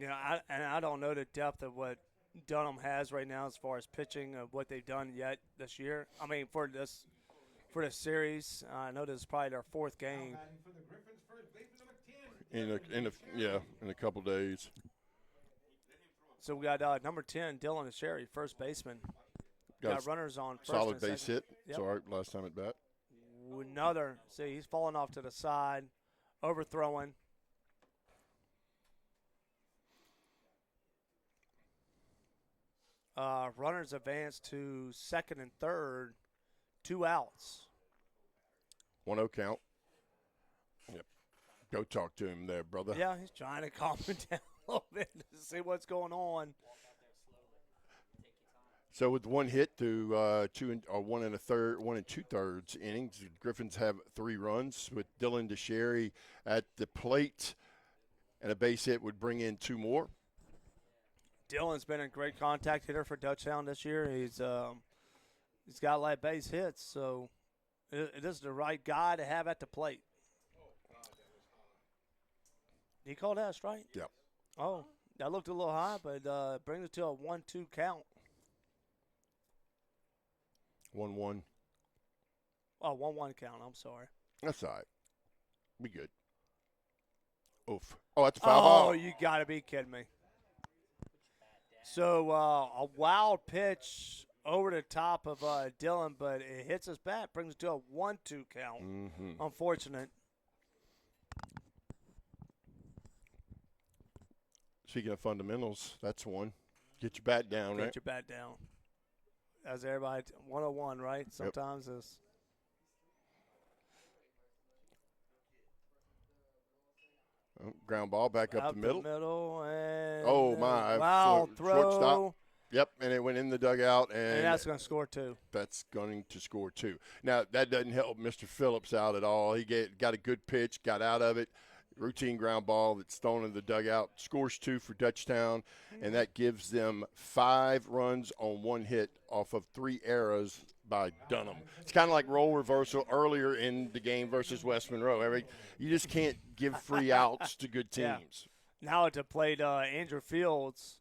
I don't know the depth of what Dunham has right now as far as pitching of what they've done yet this year. I mean, for this series, I know this is probably their 4th game. batting for the Griffins, first baseman number 10. In a couple days. So we got number 10, Dylan DeSherry, first baseman. got runners on first solid and base second. hit. Yep. It's all right. Last time at bat. Another. See, he's falling off to the side, overthrowing. Runners advance to second and third, 2 outs. 1-0 count. Yep. Go talk to him there, brother. Yeah, he's trying to calm it down a little bit to see what's going on. So with one hit through 1 2/3 innings, the Griffins have 3 runs with Dylan DeSherry at the plate, and a base hit would bring in 2 more. Dylan's been a great contact hitter for Dutchtown this year. He's got a lot of base hits, so it is the right guy to have at the plate. He called that a strike? Yep. Oh, that looked a little high, but it brings it to a 1-2 count. 1-1. Oh, 1-1 count. I'm sorry. That's all right. Be good. Oof. Oh, that's a foul ball. Oh, you got to be kidding me. So a wild pitch over the top of Dylan, but it hits his bat, brings it to a 1-2 count. Mm-hmm. Unfortunate. Speaking of fundamentals, that's one. Get your bat down, Get right? your bat down. As everybody, 101, right? Sometimes it's. Oh, ground ball back up the middle. And Oh, my. Wild throw. Shortstop. Yep, and it went in the dugout. And that's going to score 2. That's going to score 2. Now, that doesn't help Mr. Phillips out at all. He got a good pitch, got out of it. Routine ground ball that's thrown in the dugout. Scores 2 for Dutchtown, and that gives them 5 runs on 1 hit off of 3 errors by Dunham. It's kind of like role reversal earlier in the game versus West Monroe. You just can't give free outs to good teams. Yeah. Now to play Andrew Fields.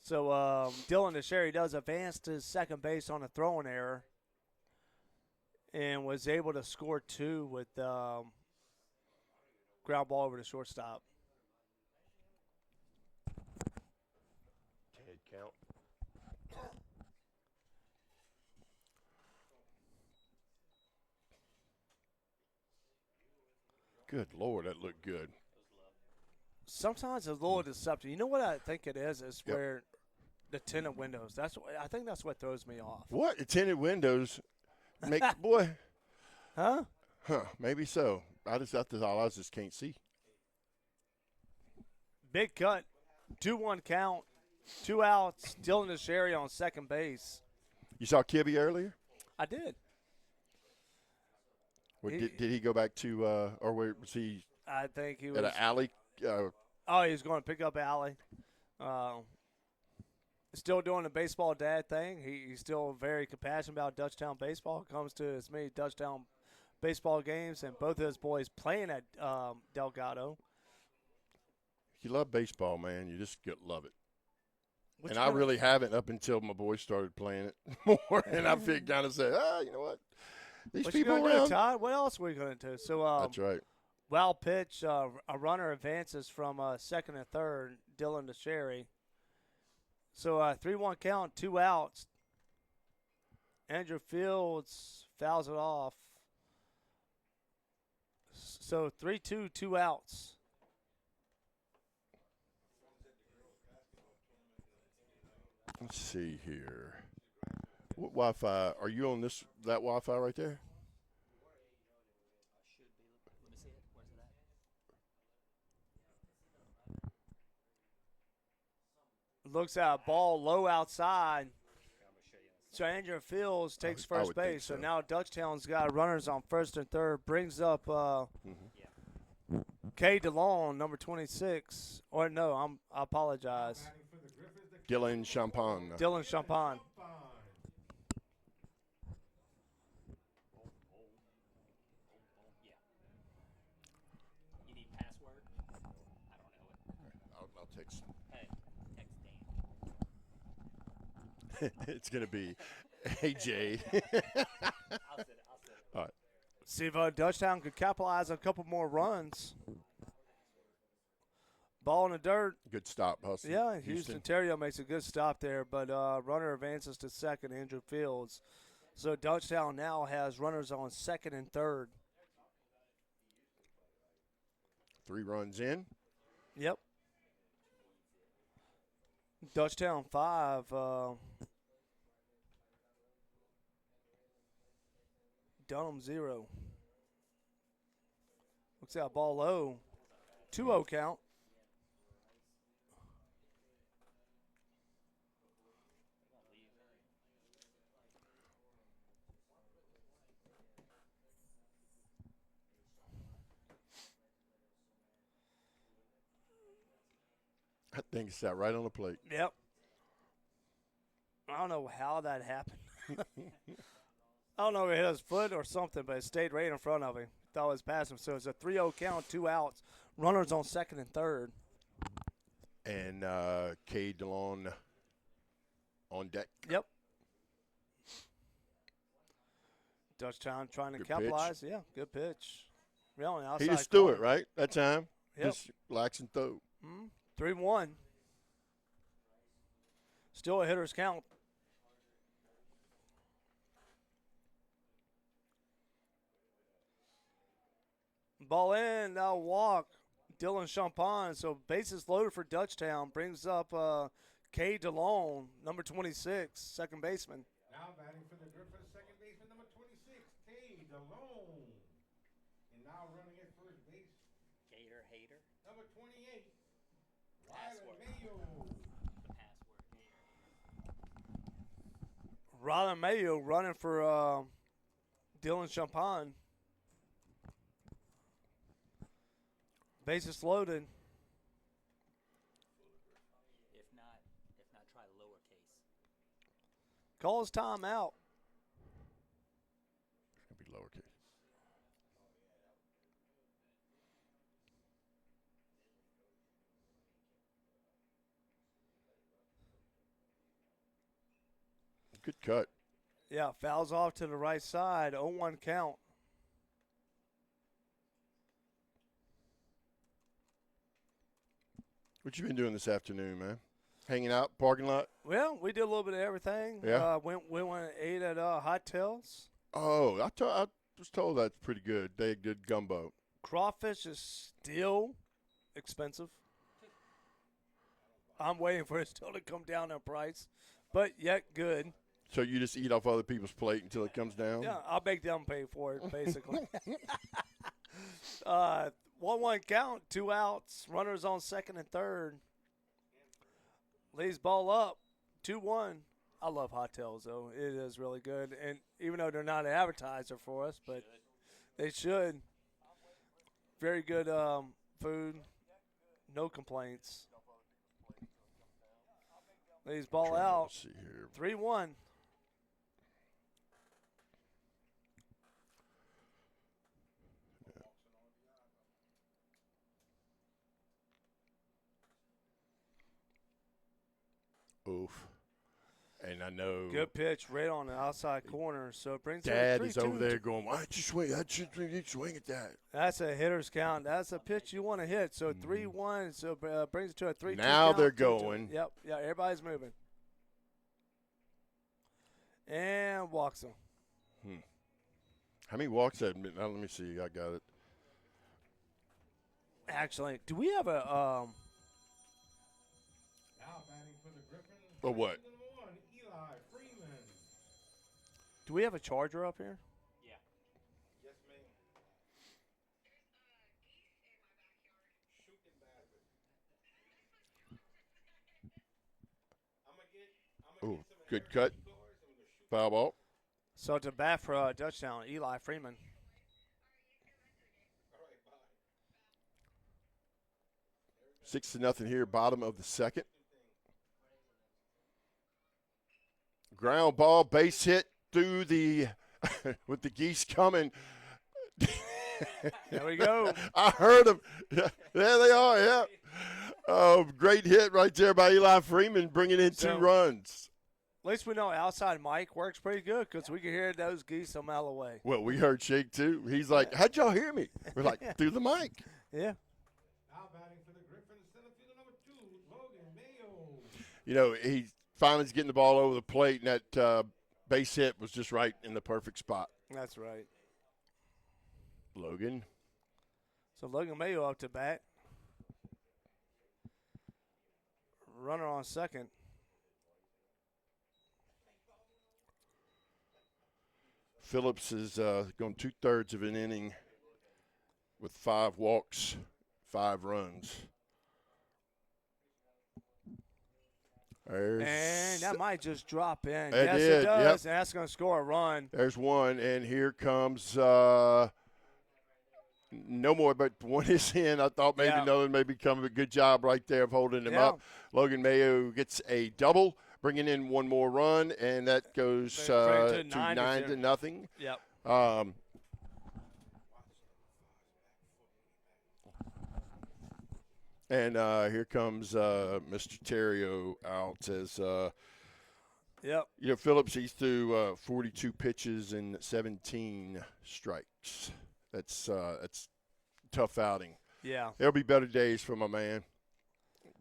So Dylan DeSherry does advance to second base on a throwing error and was able to score 2 with ground ball over the shortstop. Head count. Good Lord, that looked good. Sometimes it's a little deceptive. You know what I think it is? Is Yep. where the tinted windows. I think that's what throws me off. What? The tinted windows make boy? Huh? Huh? Maybe so. That's all I just can't see. Big cut. 2-1 count. 2 outs. Dylan DeSherry on second base. You saw Kibbe earlier? I did. Did he go back to or where was he I think he was. at an alley? Oh, he was going to pick up Allie. Still doing the baseball dad thing. He's still very compassionate about Dutchtown baseball. Comes to as many Dutchtown baseball games, and both of his boys playing at Delgado. You love baseball, man. You just love it. I really haven't up until my boys started playing it more, and I figured kind of say, you know what? These What you people gonna around. do, Todd? What else are we going to do? So That's right. wild pitch. A runner advances from second and third. Dylan DeSherry. So 3-1 count, 2 outs. Andrew Fields fouls it off. So 3-2, 2 outs. Let's see here. What Wi-Fi? Are you on that Wi-Fi right there? Should be. Let me see it. Where's it at? Looks at a ball low outside. So Andrew Fields takes I first would think base. So so. now Dutchtown's got runners on first and third. Brings up Kay DeLong, number 26. Or no, I apologize. Dylan Champagne. Dylan Champagne. You need password? I don't know it. I'll text. Hey, text Dan. It's gonna be AJ. I'll set it. All right. See if Dutchtown could capitalize on a couple more runs. Ball in the dirt. Good stop, Hustle. Yeah, Houston Terrio makes a good stop there, but runner advances to second, Andrew Fields. So Dutchtown now has runners on second and third. 3 runs in. Yep. Dutchtown 5. Dunham 0. Looks like a ball low. 2-0 count. I think it's that right on the plate. Yep. I don't know how that happened. I don't know if it hit his foot or something, but it stayed right in front of him. Thought it was past him. So it's a 3-0 count, 2 outs. Runners on second and third. And K. DeLon on deck. Yep. Dutchtown trying to Good capitalize. Yeah, good pitch. Really on the outside He just threw corner. it, right, that time? Yep. Just relax and throw. 3-1. Still a hitter's count. Ball in, now walk. Dylan Champagne. So bases loaded for Dutchtown. Brings up K. DeLone, number 26, second baseman. Now batting for the Griffins, second baseman number 26, K. DeLone. And now running at first base, Gator hater. number 28, Password. Rylan Mayo. The password gator. Rylan Mayo running for Dylan Champagne. Bases loaded. If not, try lowercase. Calls timeout. It's going to be lowercase. Good cut. Yeah, fouls off to the right side. 0-1 count. What you been doing this afternoon, man? Hanging out, parking lot? Well, we did a little bit of everything. Yeah. We went and ate at Hot Tails. Oh, I was told that's pretty good. They did gumbo. Crawfish is still expensive. I'm waiting for it still to come down in price, but yet good. So you just eat off other people's plate until it comes down? Yeah, I'll make them pay for it, basically. 1-1 count, 2 outs. Runners on second and third. Leaves ball up, 2-1. I love Hot Tails, though. It is really good. And even though they're not an advertiser for us, but they should. Very good food. No complaints. Leaves ball Trying to out, see here. 3-1. Oof. And I know Good pitch right on the outside corner. So it brings Dad it is 3-2. over there going, why don't you swing? You swing at that. That's a hitter's count. That's a pitch you want to hit. So 3-1. So brings it to a 3-2 Now count. they're 2-2. going. Yep. Yeah, everybody's moving. And walks him. How many walks that? Now, let me see. I got it. Actually, do we have a Now batting for the Griffins, A what? number 1, Eli Freeman. do we have a charger up here? Yeah. Yes, ma'am. Shooting badly. I'm going to get Ooh, some good air cut. scores and we're going to shoot. Foul ball. So to bat for Dutchtown, Eli Freeman. All right, bye. 6-0 here, bottom of the second. Ground ball, base hit through the with the geese coming. There we go. I heard them. There they are. Yeah. Oh, great hit right there by Eli Freeman, bringing in 2 So- runs. At least we know outside mic works pretty good because we can hear those geese a mile away. Well, we heard Shake too. He's like, "How'd y'all hear me?" We're like, "Through the mic." Yeah. Now batting for the Griffins, center he finally is getting the ball over the plate, and that base hit was just right in the perfect spot. That's right. Logan. So Logan Mayo up to bat. Runner on second. Phillips is going 2/3 of an inning with 5 walks, 5 runs. And that might just drop in. It Yes, did, it does. yep. And that's going to score a run. There's one, and here comes no more, but one is in. I thought maybe another may be coming. A good job right there of holding him up. Logan Mayo gets a double, bringing in one more run, and that goes to 9-0. Yep. And here comes Mr. Terrio out as Phillips, he's threw 42 pitches and 17 strikes. That's tough outing. Yeah. There'll be better days for my man,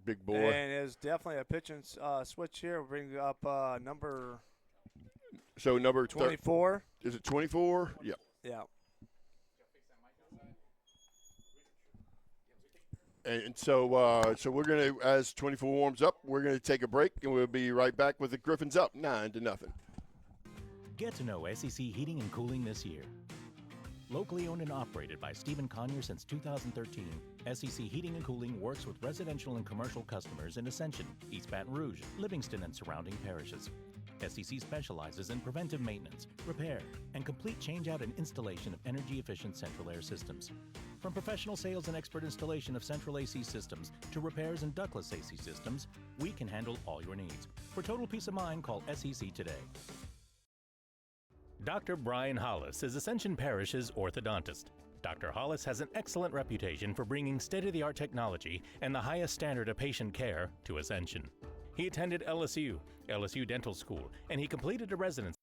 big boy. And there's definitely a pitching switch here. We'll bring up number 24. Is it 24? Yep. Yeah. And so we're going to, as 24 warms up, we're going to take a break, and we'll be right back with the Griffins up 9-0. Get to know SEC Heating and Cooling this year. Locally owned and operated by Stephen Conyer since 2013, SEC Heating and Cooling works with residential and commercial customers in Ascension, East Baton Rouge, Livingston, and surrounding parishes. SEC specializes in preventive maintenance, repair, and complete changeout and installation of energy-efficient central air systems. From professional sales and expert installation of central AC systems to repairs and ductless AC systems, we can handle all your needs. For total peace of mind, call SEC today. Dr. Brian Hollis is Ascension Parish's orthodontist. Dr. Hollis has an excellent reputation for bringing state-of-the-art technology and the highest standard of patient care to Ascension. He attended LSU Dental School, and he completed a residency.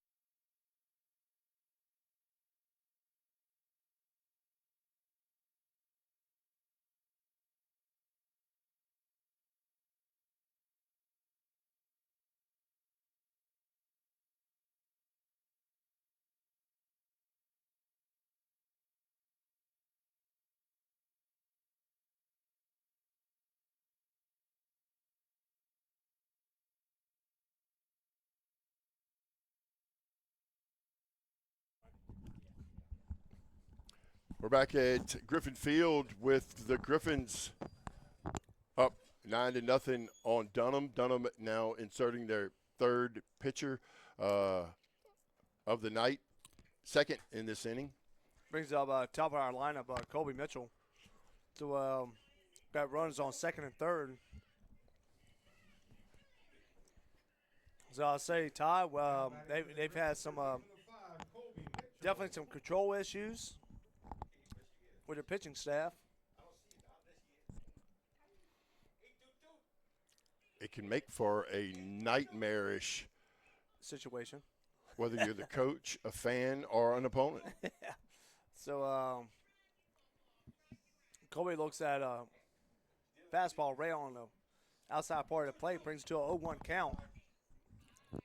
We're back at Griffin Field with the Griffins up 9-0 on Dunham. Dunham now inserting their third pitcher of the night, second in this inning. Brings up top of our lineup, Colby Mitchell. So got runners on second and third. So I'll say, Ty, they've had some definitely some control issues with their pitching staff. It can make for a nightmarish situation, whether you're the coach, a fan, or an opponent. So Colby looks at a fastball right on the outside part of the plate, brings it to a 0-1 count.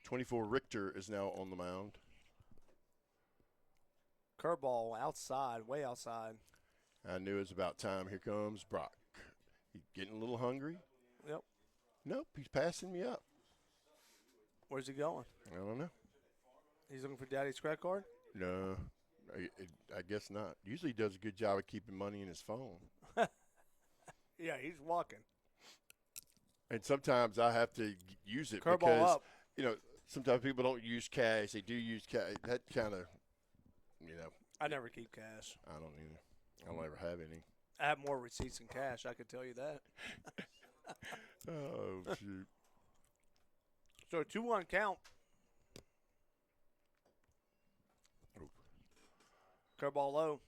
24 Richter is now on the mound. Curveball outside, way outside. I knew it was about time. Here comes Brock. He's getting a little hungry. Yep. Nope, he's passing me up. Where's he going? I don't know. He's looking for Daddy's credit card? No, I guess not. Usually he does a good job of keeping money in his phone. Yeah, he's walking. And sometimes I have to use it Curveball because, up. Sometimes people don't use cash. They do use cash. That kind of, I never keep cash. I don't either. I don't ever have any. I have more receipts than cash, I could tell you that. Oh, shoot. So 2-1 count. Oh. Curveball low.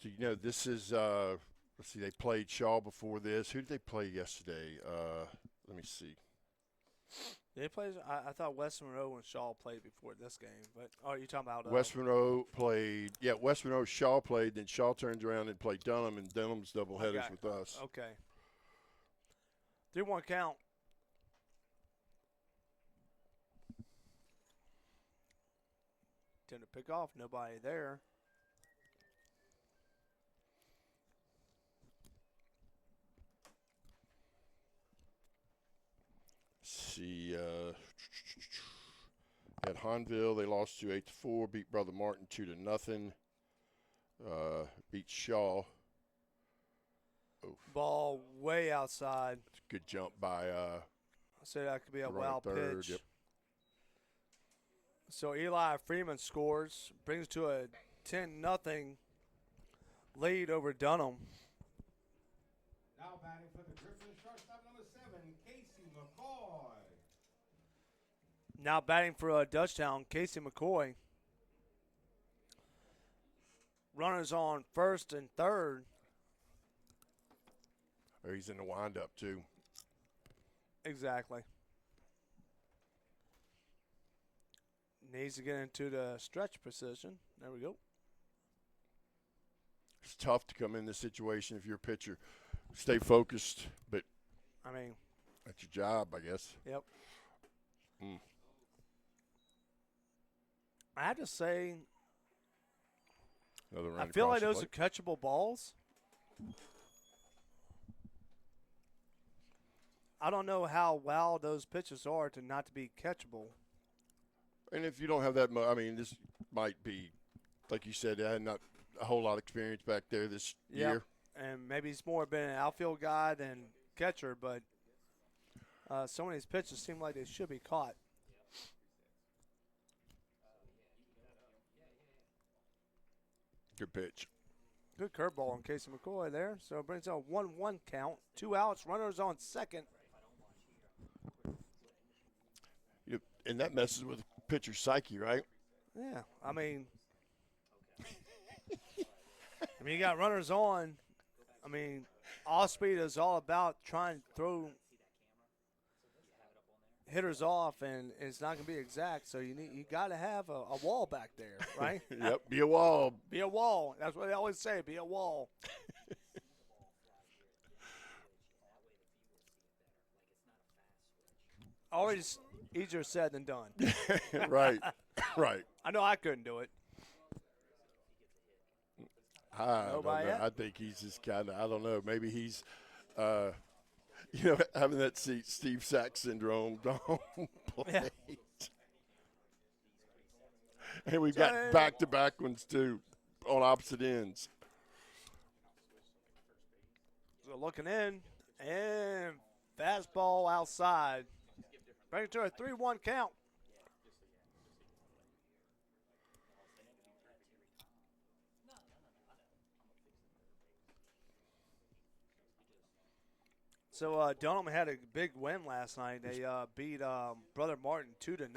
So, this is, let's see, they played Shaw before this. Who did they play yesterday? Let me see. They played. I thought West Monroe and Shaw played before this game, but you're talking about West Monroe played. Yeah, West Monroe, Shaw played. Then Shaw turns around and played Dunham, and Dunham's doubleheaders with us. Okay. 3-1 count. Tend to pick off. Nobody there. See, at Hanville, they lost to 8-4. Beat Brother Martin 2-0. Beat Shaw. Oof. Ball way outside. Good jump by I say that could be a runner wild third. pitch. Yep. So Eli Freeman scores, brings to a 10-0 lead over Dunham. Now batting for the Griffins, shortstop number 7, Casey McCoy. Now batting for Dutchtown, Casey McCoy. Runners on first and third. Or he's in the windup, too. Exactly. Needs to get into the stretch position. There we go. It's tough to come in this situation if you're a pitcher. Stay focused, but I mean, that's your job, I guess. yep. Mm. I have to say, Another run I feel across like the those are plate. catchable balls. I don't know how wild those pitches are to not to be catchable. And if you don't have that much, I mean, this might be, like you said, I had not a whole lot of experience back there this year. And maybe he's more been an outfield guy than catcher, but some of these pitches seem like they should be caught. Good pitch. Good curveball on Casey McCoy there. So it brings a 1-1 count. 2 outs, runners on second. And that messes with the pitcher's psyche, right? Yeah, I mean, you got runners on. I mean, off speed is all about trying to throw hitters off, and it's not going to be exact. So you got to have a wall back there, right? Yep, be a wall. Be a wall. That's what they always say. Be a wall. Always easier said than done. Right, right. I know I couldn't do it. I don't know. Nobody yet? I think he's just kind of, I don't know, maybe he's, having that Steve Sax syndrome don't play. Yeah. And we've got back-to-back ones, too, on opposite ends. So looking in, and fastball outside. Bring it to a 3-1 count. So Dunham had a big win last night. They beat Brother Martin 2-0.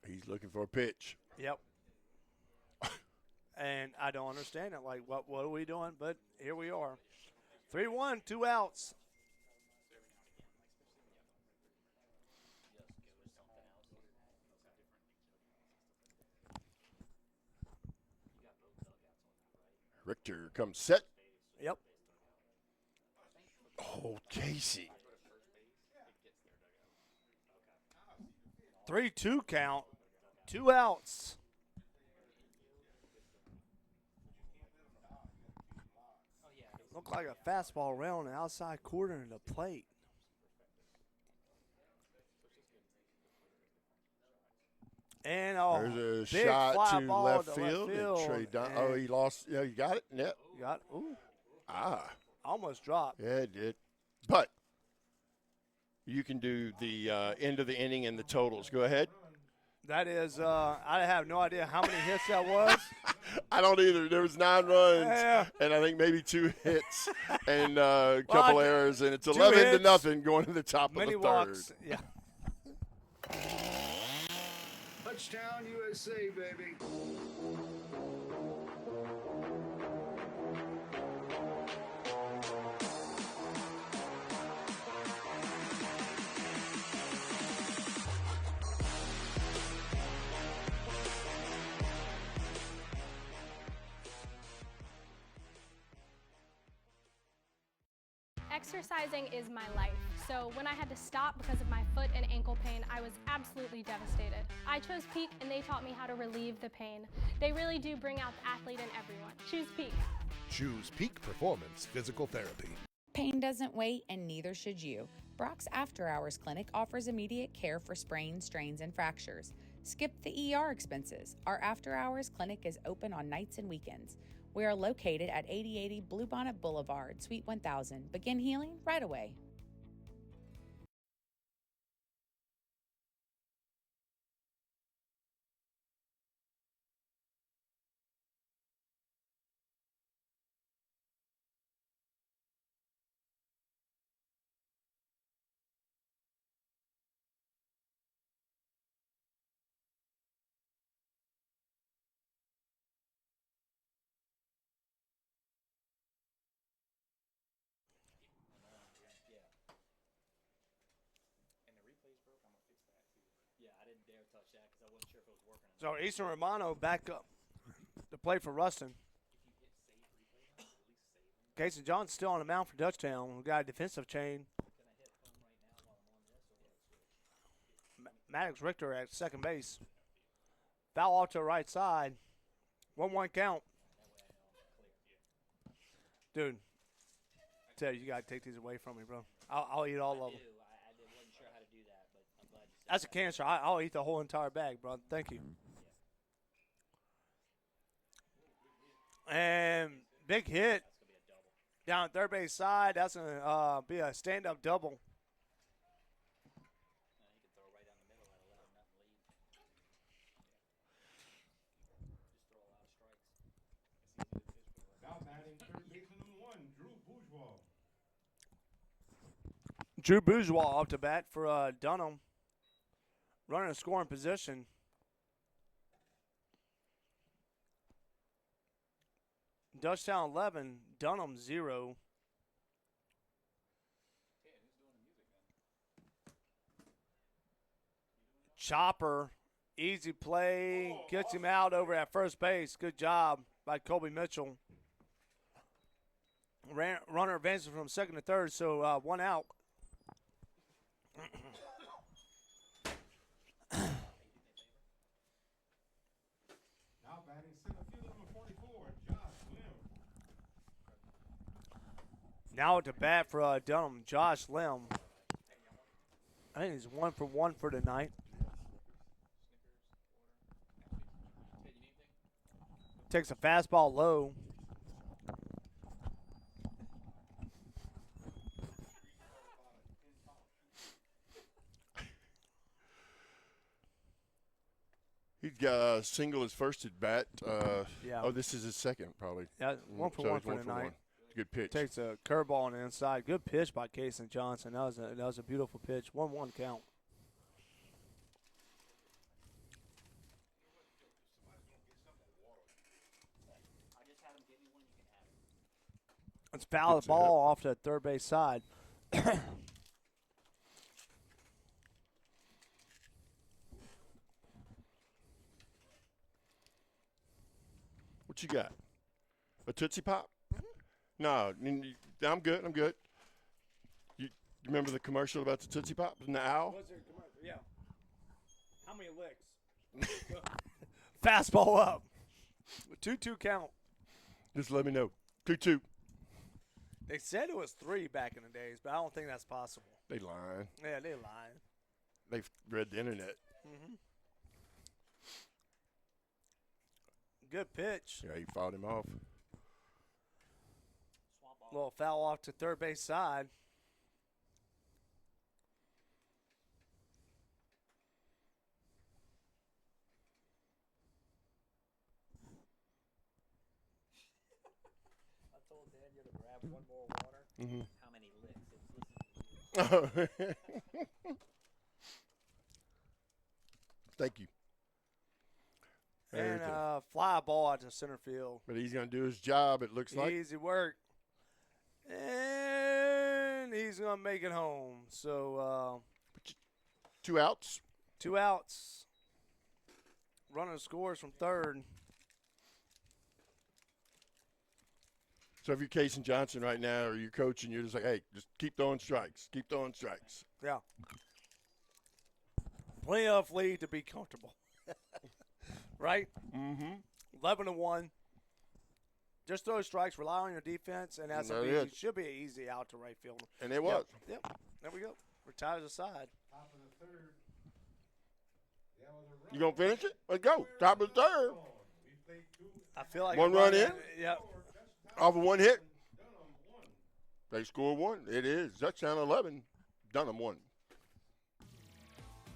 He's looking for a pitch. Yep. And I don't understand it. Like, what are we doing? But here we are. 3-1, 2 outs. Richter comes set. Yep. Oh, Casey. 3-2 count. 2 outs. Looked like a fastball around the outside corner of the plate. And There's a big shot fly to ball left to field. And Trey Dunn. Oh, he lost. Yeah, you got it? Yep. got ooh, Ah. almost dropped. Yeah, it did. But you can do the end of the inning and the totals. Go ahead. That is, I have no idea how many hits that was. I don't either. There was 9 runs, Yeah. and I think maybe 2 hits and a couple Well, errors, and it's 2 11-0 hits, going to the top Many of the third. walks. Yeah. Touchdown USA, baby. Exercising is my life, so when I had to stop because of my foot and ankle pain, I was absolutely devastated. I chose Peak and they taught me how to relieve the pain. They really do bring out the athlete in everyone. Choose Peak. Choose Peak Performance Physical Therapy. Pain doesn't wait, and neither should you. Brock's After Hours Clinic offers immediate care for sprains, strains, and fractures. Skip the ER expenses. Our After Hours Clinic is open on nights and weekends. We are located at 8080 Bluebonnet Boulevard, Suite 1000. Begin healing right away. Yeah, I didn't dare touch that because I wasn't sure if it was working. So Eastern Romano back up to play for Ruston. Casey Johnson's still on the mound for Dutchtown. We got a defensive chain. Maddox Richter at second base. Foul off to the right side. 1-1 count. Dude, I tell you got to take these away from me, bro. I'll eat all of them. I wasn't sure how to do that, but I'm glad you said That's a cancer. I'll eat the whole entire bag, bro. Thank you. And big hit down third base side. That's going to be a stand-up double. he can throw right down the middle at 11-0 lead. Just throw a lot of strikes. Now batting third baseman number 1, Drew Bourgeois. Drew Bourgeois off the bat for Dunham. Running a scoring position. Dutchtown 11, Dunham 0. Chopper, easy play, gets him out over at first base. Good job by Colby Mitchell. Runner advances from second to third, so 1 out. Now batting center fielder number 44, Josh Lim. Now at the bat for Dunham, Josh Lim. I think he's 1 for 1 for tonight. Takes a fastball low. He's got a single his first at bat. Yeah. Oh, this is his second, probably. Yeah, 1 for So 1 he's for 1 tonight. 1. Good pitch. Takes a curveball on the inside. Good pitch by Casey Johnson. That was a beautiful pitch. 1-1 count. I just had him get me one. You can have it. Let's foul the ball off the third base side. What you got? A Tootsie Pop? No, I'm good. I'm good. You remember the commercial about the Tootsie Pop and the owl? What's your commercial? Yeah. How many licks? Fastball up. 2-2 count. Just let me know. 2-2. They said it was 3 back in the days, but I don't think that's possible. They lying. Yeah, they lying. They've read the internet. Mm-hmm. Good pitch. Yeah, he fouled him off. Little foul off to third base side. I told Daniel to grab one more water. Mm-hmm. How many licks? It's listening to you. Thank you. And fly ball out to center field. But he's going to do his job, it looks like. Easy work. And he's going to make it home. So 2 outs. 2 outs. Runner scores from third. So if you're Casey Johnson right now or you're coaching, you're just like, hey, just keep throwing strikes. Keep throwing strikes. Yeah. Plenty of lead to be comfortable. Right? Mm-hmm. 11-1. Just throw strikes, rely on your defense, and that's should be an easy out to right field. And it was. Yep. There we go. Retires aside. Top of the third. There was a run. You going to finish it? Let's go. Top of the third. We played 2. I feel like One run in? Yep. Off of one hit. Dunham won. They scored one. It is. Dutchtown 11. Dunham 1.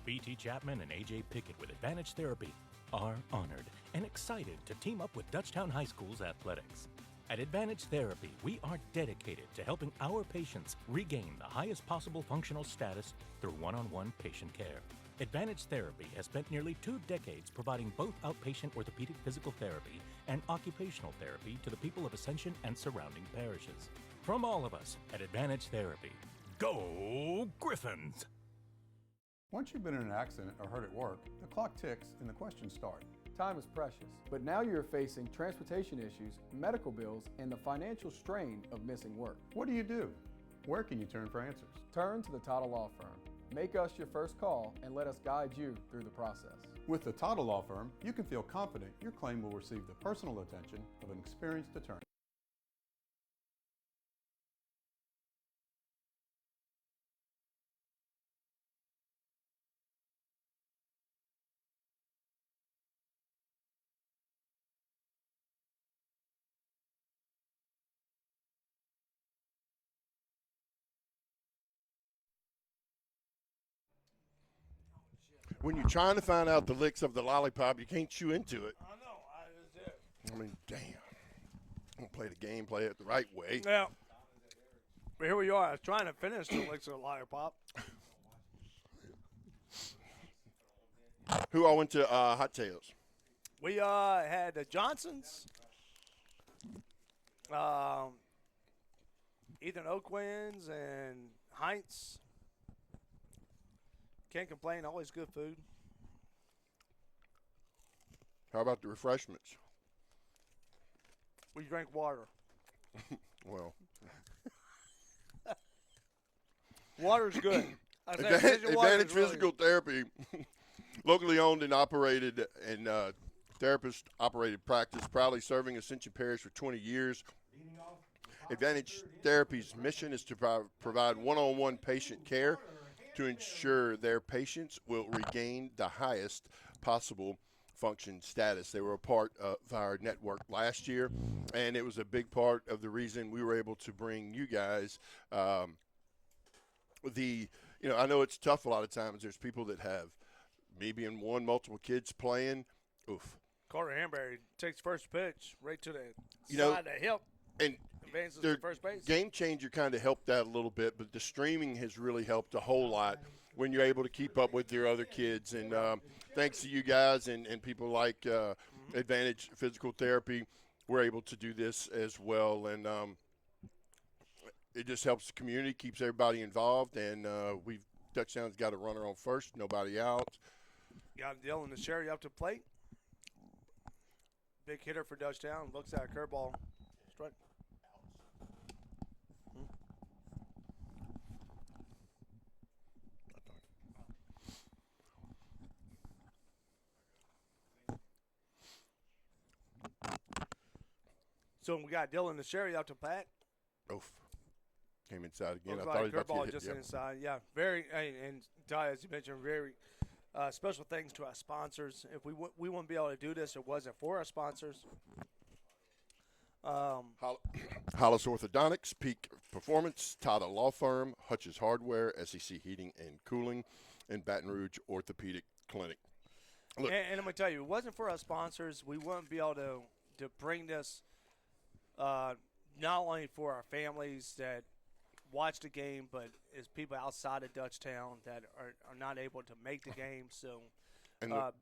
BT Chapman and AJ Pickett with Advantage Therapy are honored and excited to team up with Dutchtown High School's athletics. At Advantage Therapy, we are dedicated to helping our patients regain the highest possible functional status through one-on-one patient care. Advantage Therapy has spent nearly 2 decades providing both outpatient orthopedic physical therapy and occupational therapy to the people of Ascension and surrounding parishes. From all of us at Advantage Therapy, go Griffins! Once you've been in an accident or hurt at work, the clock ticks and the questions start. Time is precious, but now you're facing transportation issues, medical bills, and the financial strain of missing work. What do you do? Where can you turn for answers? Turn to the Tata Law Firm. Make us your first call and let us guide you through the process. With the Tata Law Firm, you can feel confident your claim will receive the personal attention of an experienced attorney. When you're trying to find out the licks of the lollipop, you can't chew into it. I know. That's it. I mean, damn. I'm going to play the game, play it the right way. Yeah. But here we are. I was trying to finish the licks of the lollipop. Who all went to Hot Tails? We had the Johnsons, Ethan Oakwinds, and Heinz. Can't complain. Always good food. How about the refreshments? We drank water. Well, Water's good. I say Advantage Physical Therapy, locally owned and operated, and therapist-operated practice, proudly serving Ascension Parish for 20 years. Advantage Therapy's mission is to provide one-on-one patient care to ensure their patients will regain the highest possible function status. They were a part of our network last year, and it was a big part of the reason we were able to bring you guys I know it's tough a lot of times. There's people that have maybe in multiple kids playing. Oof. Carter Hanbury takes first pitch right to the You side know, of the hip. And advances their to first base. Game Changer kind of helped that a little bit, but the streaming has really helped a whole lot when you're able to keep up with your other kids. And thanks to you guys and people like Advantage Physical Therapy, we're able to do this as well. And it just helps the community, keeps everybody involved. And Dutchtown's got a runner on first, nobody out. Got Dylan the Sherry up to plate. Big hitter for Dutchtown. Looks at a curveball. Strike. So we got Dylan the Sherry out to bat. Oof. Came inside again. Looks I thought like he was about to curveball get hit. just Yep. inside. Yeah, very. And Ty, as you mentioned, very special things to our sponsors. If we wouldn't be able to do this, if it wasn't for our sponsors. Hollis Orthodontics, Peak Performance, Tata Law Firm, Hutch's Hardware, SEC Heating and Cooling, and Baton Rouge Orthopedic Clinic. Look, And I'm going to tell you, if it wasn't for our sponsors, we wouldn't be able to bring this not only for our families that watch the game, but as people outside of Dutchtown that are not able to make the game. So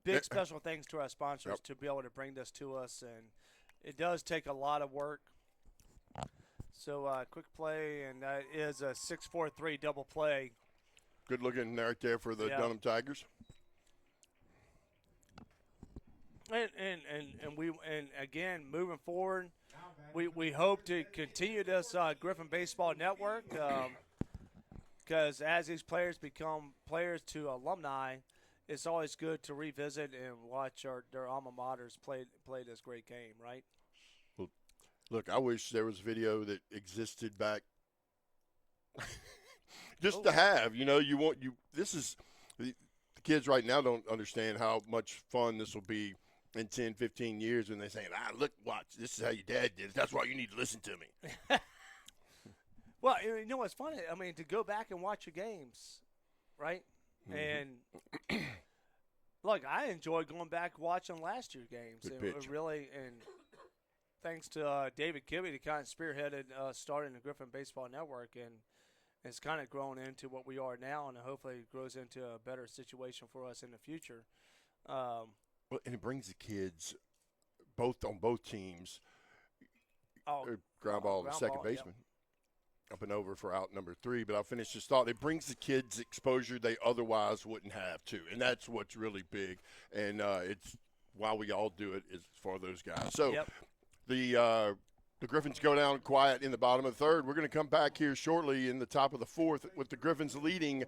big special thanks to our sponsors to be able to bring this to us. And it does take a lot of work. So quick play, and that is a 6-4-3 double play. good looking right there for the Dunham Tigers. And again, moving forward, we hope to continue this Griffin Baseball Network because as these players become players to alumni, it's always good to revisit and watch their alma maters play this great game, right? Well, look, I wish there was video that existed back just to have. This is the kids right now don't understand how much fun this will be in 10, 15 years when they're saying, look, watch, this is how your dad did it. That's why you need to listen to me. Well, you know what's funny? I mean, to go back and watch your games, right? Mm-hmm. And look, I enjoyed going back watching last year's games. And thanks to David Kibbe, that kind of spearheaded starting the Griffin Baseball Network, and it's kind of grown into what we are now, and hopefully it grows into a better situation for us in the future. Well, and it brings the kids on both teams. Ground ball, the second baseman. Yep. Up and over for out number 3, but I'll finish this thought. It brings the kids exposure they otherwise wouldn't have to, and that's what's really big. And it's why we all do it is for those guys. So the Griffins go down quiet in the bottom of the 3rd. We're going to come back here shortly in the top of the 4th with the Griffins leading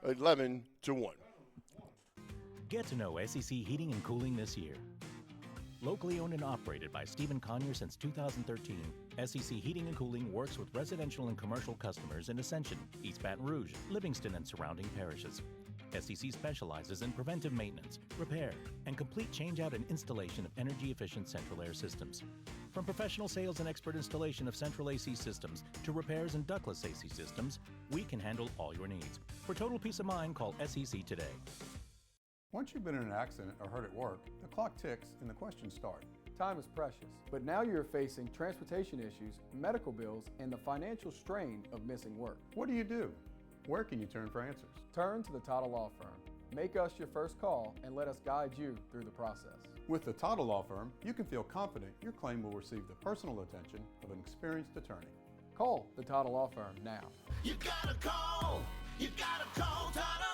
11-1. Get to know SEC Heating and Cooling this year. Locally owned and operated by Stephen Conyer since 2013, SEC Heating and Cooling works with residential and commercial customers in Ascension, East Baton Rouge, Livingston, and surrounding parishes. SEC specializes in preventive maintenance, repair, and complete changeout and installation of energy-efficient central air systems. From professional sales and expert installation of central AC systems to repairs and ductless AC systems, we can handle all your needs. For total peace of mind, call SEC today. Once you've been in an accident or hurt at work, the clock ticks and the questions start. Time is precious, but now you're facing transportation issues, medical bills, and the financial strain of missing work. What do? Where can you turn for answers? Turn to the Tata Law Firm. Make us your first call and let us guide you through the process. With the Tata Law Firm, you can feel confident your claim will receive the personal attention of an experienced attorney. Call the Tata Law Firm now. You gotta call Tata.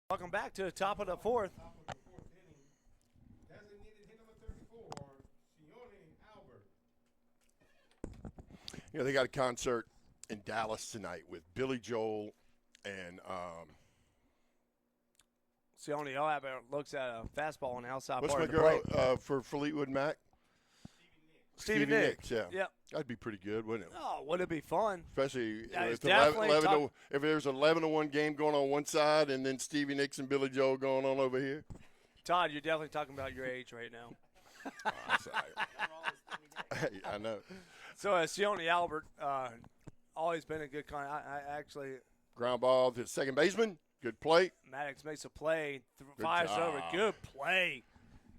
Welcome back to the top of the 4th. Designated hit number 34, Sione Albert. They got a concert in Dallas tonight with Billy Joel and Sione Albert looks at a fastball on the outside what's part my of the girl plate. for Fleetwood Mac? Stevie Nicks. Yeah. Yep. That'd be pretty good, wouldn't it? Oh, would it be fun? Especially it's if there's an 11-1 game going on one side and then Stevie Nicks and Billy Joel going on over here. Todd, you're definitely talking about your age right now. I know. So Sione Albert, always been a good I actually ground ball to the second baseman. Good play. Maddox makes a play, fires over. Good play.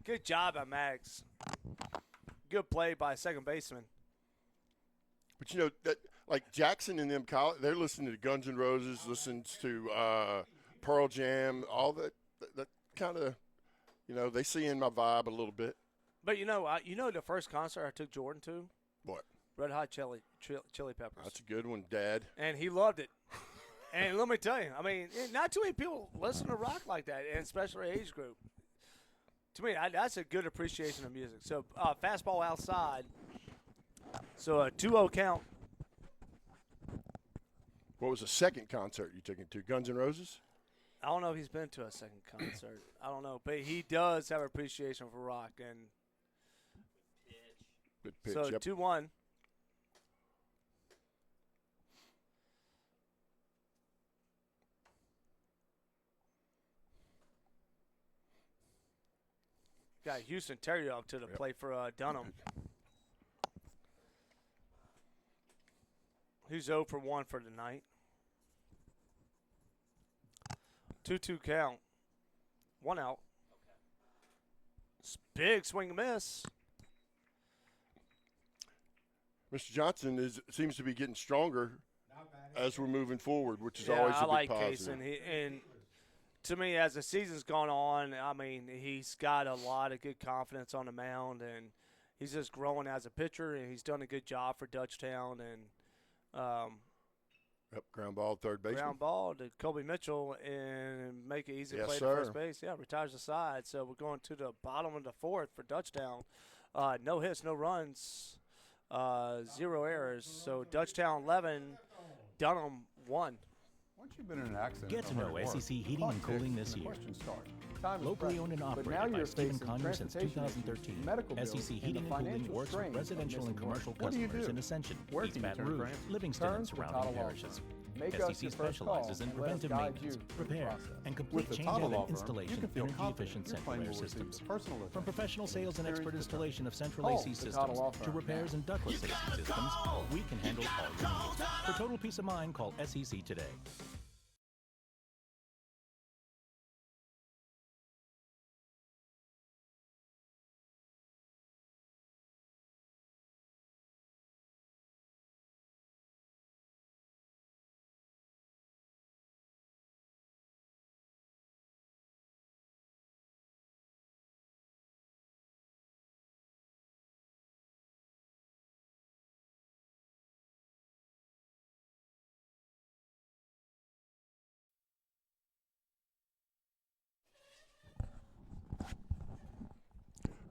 Good job by Maddox. Good play by second baseman. But that like Jackson and them, they're listening to Guns N' Roses, listening to Pearl Jam, all that kind of, they see in my vibe a little bit. But the first concert I took Jordan to? What? Red Hot Chili Peppers. That's a good one, Dad. And he loved it. And let me tell you, I mean, not too many people listen to rock like that, and especially age group. To me, that's a good appreciation of music. So, fastball outside. So, a 2-0 count. What was the second concert you took him to? Guns N' Roses? I don't know if he's been to a second concert. I don't know. But he does have appreciation for rock. And good pitch. So, yep. 2-1. Got Houston Terry up to the plate for Dunham. Who's 0 for 1 for the night. 2-2 count. 1 out. Big swing and miss. Mr. Johnson seems to be getting stronger as we're moving forward, which is always a big like positive. Kaysen. And to me, as the season's gone on, I mean, he's got a lot of good confidence on the mound, and he's just growing as a pitcher, and he's done a good job for Dutchtown. And ground ball, third baseman. Ground ball to Colby Mitchell and make it easy to play to sir. first base. Yeah, retires the side. So we're going to the bottom of the 4th for Dutchtown. No hits, no runs, 0 errors. So Dutchtown 11, Dunham 1. Once you've been in an accident, Get to or know hurt at work, SEC Heating the clock and Cooling ticks this and the year. questions start. Time is Locally precious, owned and but now operated by you're Stephen facing Connor since transportation 2013, issues, medical bills, SEC and Heating the and Cooling financial works strain with of residential and missing work. commercial What do you customers do? in Ascension, Where East can you Baton turn for Rouge, answers? Livingston, and Turn to surrounding Title Law parishes. Firm. Make us SEC your first specializes call in and let us preventive guide maintenance, you through the repair, process. and With complete the change Title out Law and Firm, installation you can of feel energy-efficient confident your central claim air will receive systems. the personal From attention professional sales and experience expert the installation of central Call AC the Title systems Law to Firm repairs now. and ductless AC systems, we can handle all your needs. For total peace of mind, call SEC today.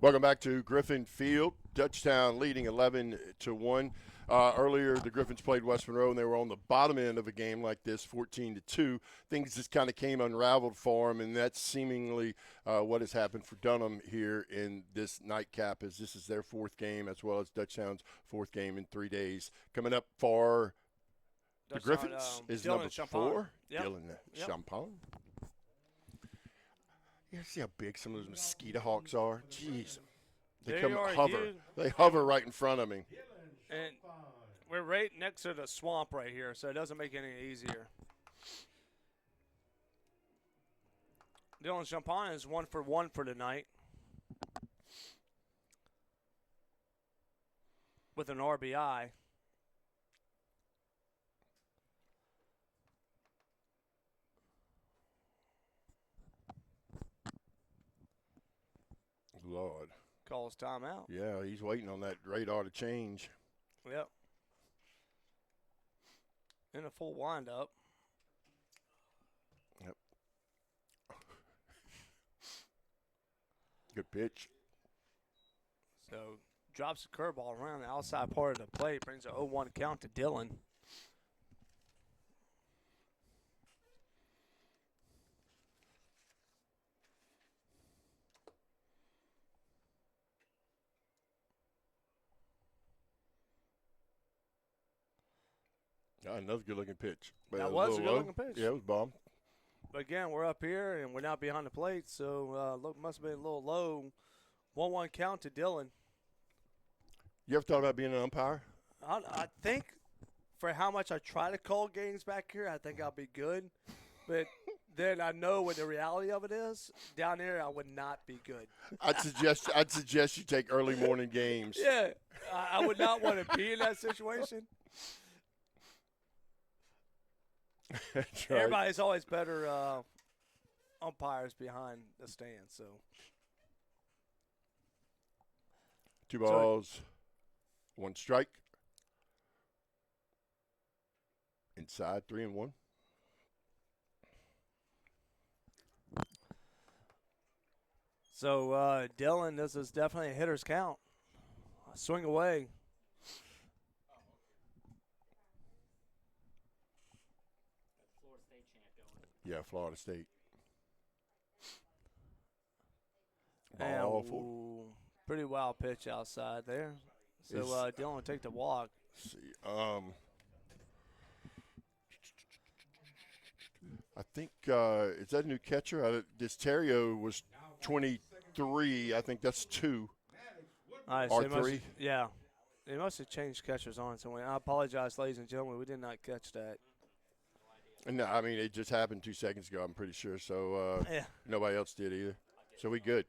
Welcome back to Griffin Field. Dutchtown leading 11-1. Earlier, the Griffins played West Monroe, and they were on the bottom end of a game like this, 14-2. Things just kind of came unraveled for them, and that's seemingly what has happened for Dunham here in this nightcap, as this is their fourth game, as well as Dutchtown's fourth game in 3 days. Coming up for the Griffins is Dylan number Champagne. 4, Yep. Dylan Champagne. You see how big some of those mosquito hawks are? Jeez. They come hover. huge. They hover right in front of me. And we're right next to the swamp right here, so it doesn't make it any easier. Dylan Champagne is 1 for 1 for tonight with an RBI. Lord. Calls timeout. Yeah, he's waiting on that radar to change. Yep. In a full windup. Yep. Good pitch. So drops the curveball around the outside part of the plate, brings a 0-1 count to Dylan. Another good-looking pitch. But That it was a little good-looking low. pitch. Yeah, it was bomb. But again, we're up here and we're not behind the plate, so must have been a little low. 1-1 count to Dylan. You ever thought about being an umpire? I think for how much I try to call games back here, I think I'll be good. But then I know what the reality of it is. Down there, I would not be good. I'd suggest you take early morning games. Yeah, I would not want to be in that situation. That's right. Everybody's always better umpires behind the stand. So 2 balls, 1 strike. Inside, 3-1. So Dylan, this is definitely a hitter's count. Swing away. Florida State chant going. Yeah, Florida State. And Ball 4. pretty wild pitch outside there. So Dylan will take the walk. Let's see. I think is that a new catcher? This Terrio was 23. I think that's 2. All right, or so 3. Yeah. They must have changed catchers on somewhere. I apologize, ladies and gentlemen. We did not catch that. No, I mean it just happened 2 seconds ago. I'm pretty sure. So Yeah. nobody else did either. So we good.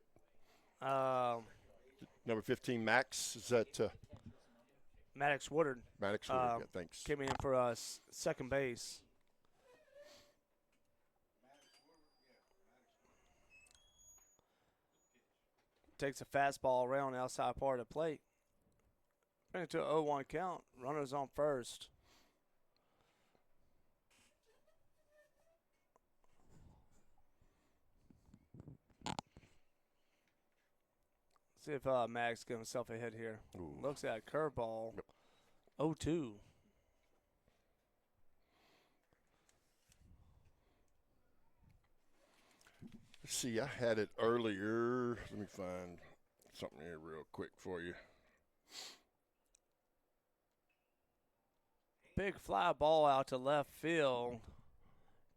Number 15, Max. Is that Maddox Woodard? Maddox Woodard? Yeah, thanks. Came in for second base. Takes a fastball around the outside part of the plate. Bring it to an 0-1 count. Runners on first. See if Max gives himself a hit here. Ooh. Looks at a curveball. 0-2. Let's see, I had it earlier. Let me find something here real quick for you. Big fly ball out to left field.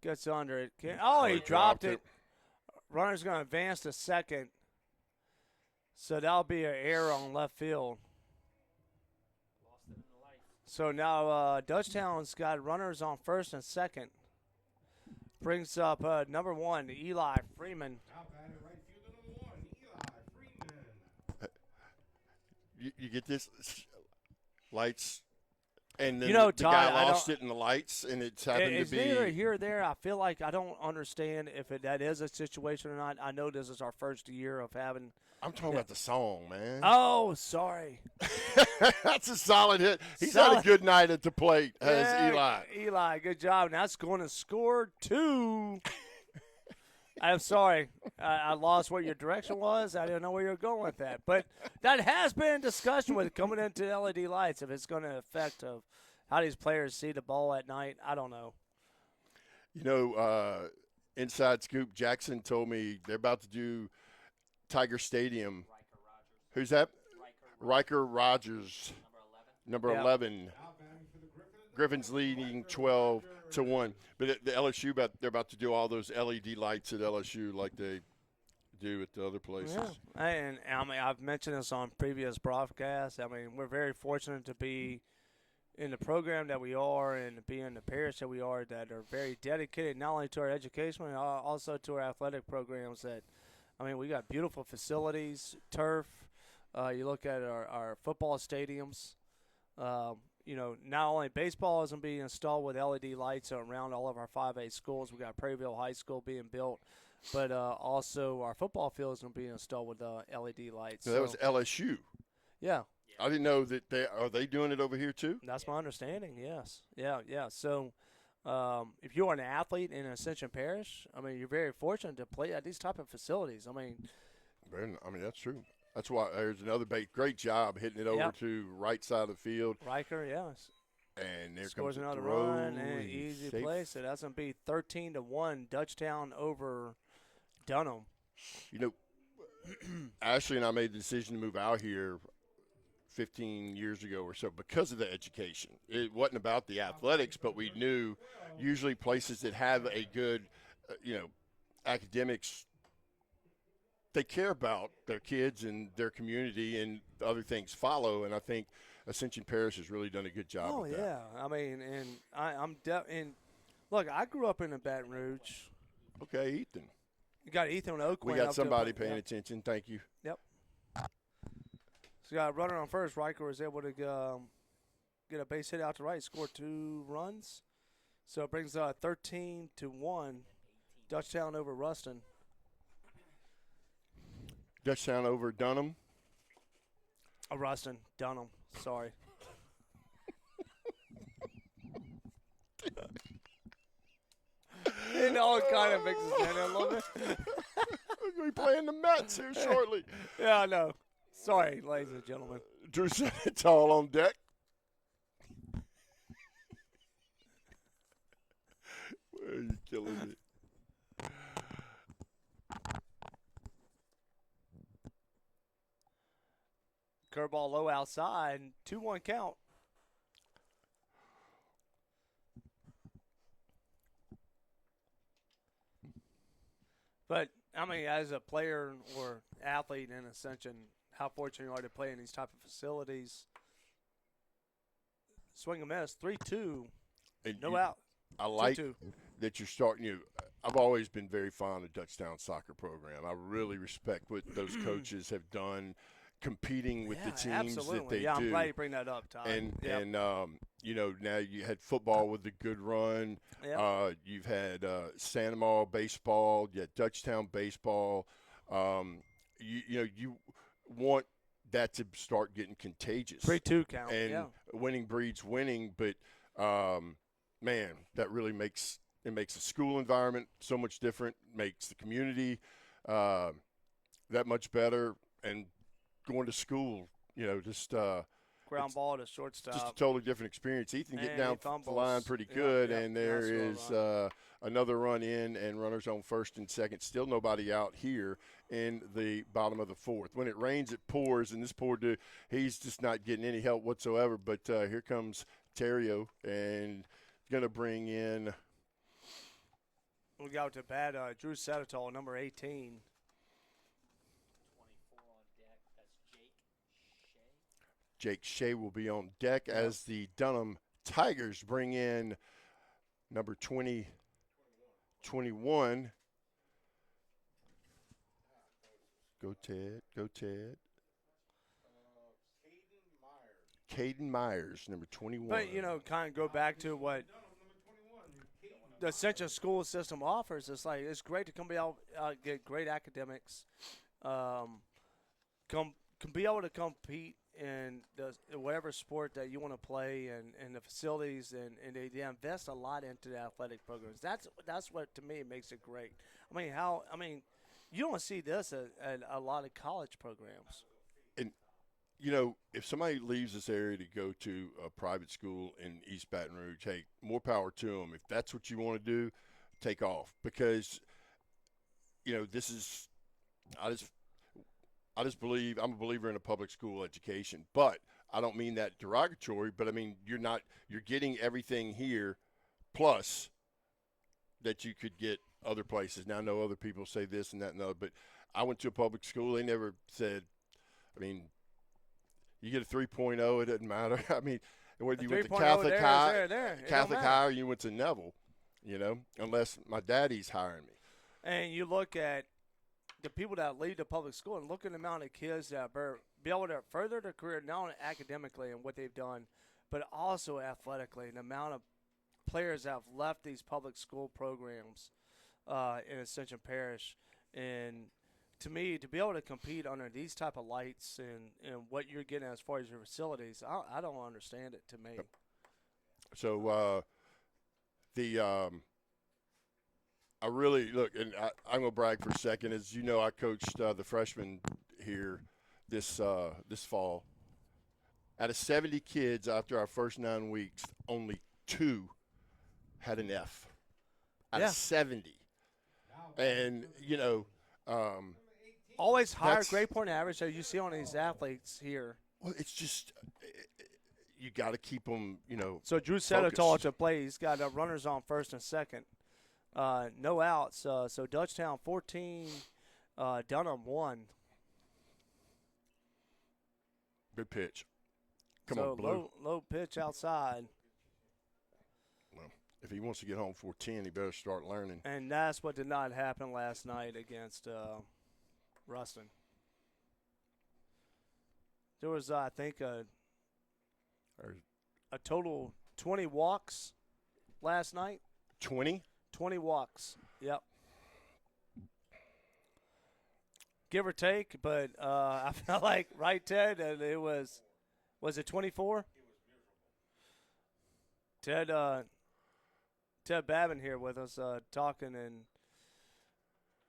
Gets under it. He dropped it. Runner's going to advance to second. So that'll be an error on left field. So now Dutchtown's got runners on first and second. Brings up number 1, Eli Freeman. You get this lights, and then You know, the Todd, guy lost it in the lights, and it's happened It's to be. neither here or there. I feel like I don't understand if that is a situation or not. I know this is our first year of having. I'm talking about the song, man. Oh, sorry. That's a solid hit. He's Solid. had a good night at the plate, has Eli. Eli, good job. And that's going to score 2. I'm sorry. I lost what your direction was. I didn't know where you were going with that. But that has been in discussion with coming into LED lights, if it's going to affect how these players see the ball at night. I don't know. You know, inside scoop, Jackson told me they're about to do Tiger Stadium. Who's that? Riker Rogers, number 11. Griffin's leading 12-1. But the LSU, they're about to do all those LED lights at LSU like they do at the other places. Yeah. And I mean, I've mentioned this on previous broadcasts. I mean, we're very fortunate to be in the program that we are and to be in the parish that we are, that are very dedicated not only to our education but also to our athletic programs. That, I mean, we got beautiful facilities, turf. You look at our football stadiums. You know, not only baseball is going to be installed with LED lights around all of our 5A schools. We got Prairieville High School being built, but also our football field is going to be installed with LED lights. So that was LSU. Yeah. I didn't know that are they doing it over here too? That's my understanding. Yes. Yeah. So, if you are an athlete in Ascension Parish, I mean, you're very fortunate to play at these type of facilities. I mean, that's true. That's why there's another great job hitting it over to right side of the field. Riker, yes. And there scores comes another throw, run and easy play. So that's going to be 13-1 Dutchtown over Dunham. You know, Ashley and I made the decision to move out here 15 years ago or so because of the education. It wasn't about the athletics, but we knew usually places that have a good, academics, they care about their kids and their community, and other things follow. And I think Ascension Parish has really done a good job. Oh, with that. yeah. I mean, and I'm look, I grew up in Baton Rouge. Okay, Ethan. You got Ethan Oakland. We got somebody paying attention. Thank you. Yep. So you got a runner on first. Riker was able to get a base hit out to right, score 2 runs. So it brings 13-1 Dutchtown over Ruston. Dutchtown over Dunham. Ruston, Dunham. Sorry. It all kind of mixes in a little bit. We're going to be playing the Mets here shortly. Yeah, I know. Sorry, ladies and gentlemen. Drew Senatol on deck. Where are you killing me? Curveball low outside, 2-1 count. But, I mean, as a player or athlete in Ascension, how fortunate you are to play in these type of facilities. Swing and miss, 3-2, no out. I like 2-2. that you're starting. I've always been very fond of Dutchtown soccer program. I really respect what those coaches have done, competing with the teams that they do. Yeah, I'm glad you bring that up, Todd. And now you had football with a good run. Yep. You've had Sandoval baseball. You had Dutchtown baseball. You want that to start getting contagious. 3-2 count. And winning breeds winning, but man, that really makes the school environment so much different. Makes the community that much better. And going to school. Just ground ball to shortstop. Just a totally different experience. Ethan getting down the line pretty Yeah, good, yeah, and there is another run in and runners on first and second. Still nobody out here in the bottom of the fourth. When it rains, it pours, and this poor dude, he's just not getting any help whatsoever. But here comes Terrio, and going to bring in. We got to bat Drew Setitol, number 18. 24 on deck. That's Jake Shea will be on deck as the Dunham Tigers bring in number 21. Go Ted, go Ted. Caden Myers, number 21. But, kind of go back to what the Central school system offers. It's like it's great to come be able get great academics, be able to compete in whatever sport that you want to play and the facilities, and they invest a lot into the athletic programs. That's what, to me, makes it great. You don't see this at a lot of college programs. And, if somebody leaves this area to go to a private school in East Baton Rouge, hey, more power to them. If that's what you want to do, take off. Because, this is – I just believe – I'm a believer in a public school education. But I don't mean that derogatory, but, you're getting everything here plus that you could get other places. Now, I know other people say this and that and the other, but I went to a public school. They never said – you get a 3.0, it doesn't matter. Whether you went to Catholic High, High, or you went to Neville, unless my daddy's hiring me. And you look at the people that leave the public school and look at the amount of kids that be able to further their career, not only academically and what they've done, but also athletically. And the amount of players that have left these public school programs in Ascension Parish. And to me, to be able to compete under these type of lights and what you're getting as far as your facilities, I don't understand it to me. So I really look, and I'm gonna brag for a second. As you know, I coached the freshmen here this fall. Out of 70 kids after our first 9 weeks, only 2 had an F. Out of 70, and always higher grade point average that you see on these athletes here. Well, it's just you got to keep them, So Drew Setitol to play. He's got runners on first and second. No outs. So Dutchtown 14, Dunham 1. Good pitch. Come on, Blue. Low pitch outside. Well, if he wants to get home 4-10, he better start learning. And that's what did not happen last night against Ruston. There was, I think, a total 20 walks last night. 20? 20 walks. Yep. Give or take, but I felt like, right, Ted, and it was it 24? Ted Babin here with us talking,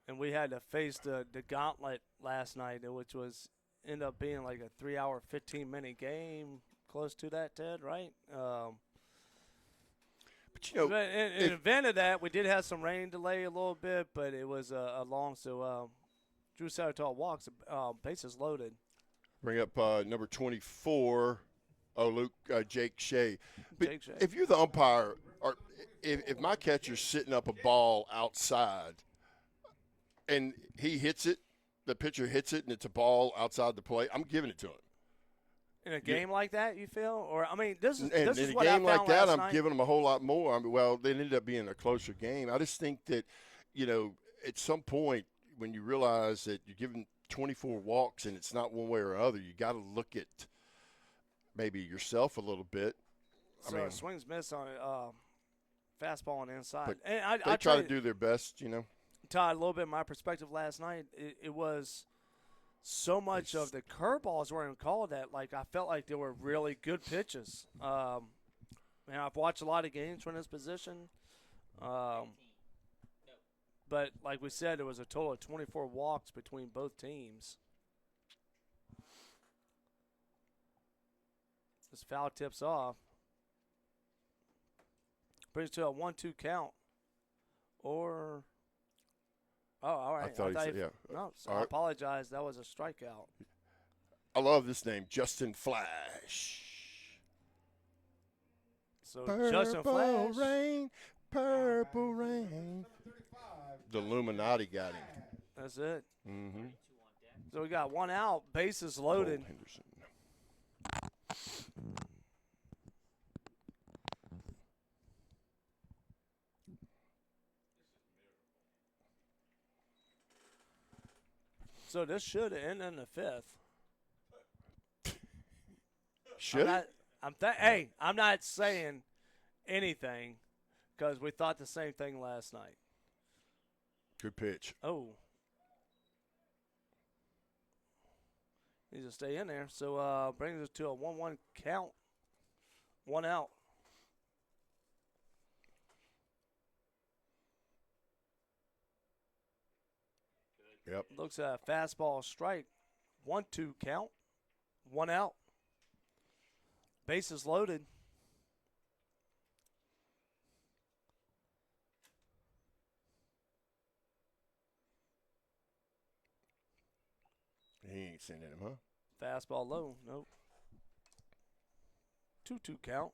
and we had to face the gauntlet last night, which was ended up being like a 3-hour, 15-minute game, close to that, Ted, right? But in event of that, we did have some rain delay a little bit, but it was a long. So Drew Setitol walks, bases loaded. Bring up number 24. Oh, Luke, Jake Shea. But Jake Shea. If you're the umpire, or if my catcher's sitting up a ball outside, and he hits it, the pitcher hits it, and it's a ball outside the plate, I'm giving it to him. In a game like that, you feel? Or, this is in is a what game I like found that, last I'm night. giving them a whole lot more. Well, they ended up being a closer game. I just think that, at some point when you realize that you're giving 24 walks and it's not one way or other, you got to look at maybe yourself a little bit. So swings miss on it, fastball on the inside. But and they try to do their best, Todd, a little bit of my perspective last night, it was so much of the curveballs weren't called that. Like, I felt like they were really good pitches. I've watched a lot of games from this position. But like we said, there was a total of 24 walks between both teams. This foul tips off. Brings to a 1-2 count. Or, all right. I thought he said, yeah. No, so All I right. apologize. That was a strikeout. I love this name, Justin Flash. So Purple Justin Flash. rain, purple rain. The Illuminati got him. That's it. Mm-hmm. So we got one out, bases loaded. Cole Henderson. So this should end in the fifth. Should it? Hey, I'm not saying anything because we thought the same thing last night. Good pitch. Oh. Needs to stay in there. So brings us to a 1-1 count. One out. Yep. Looks at a fastball strike. 1-2 count. One out. Bases loaded. He ain't sending him, huh? Fastball low. Nope. 2-2 count.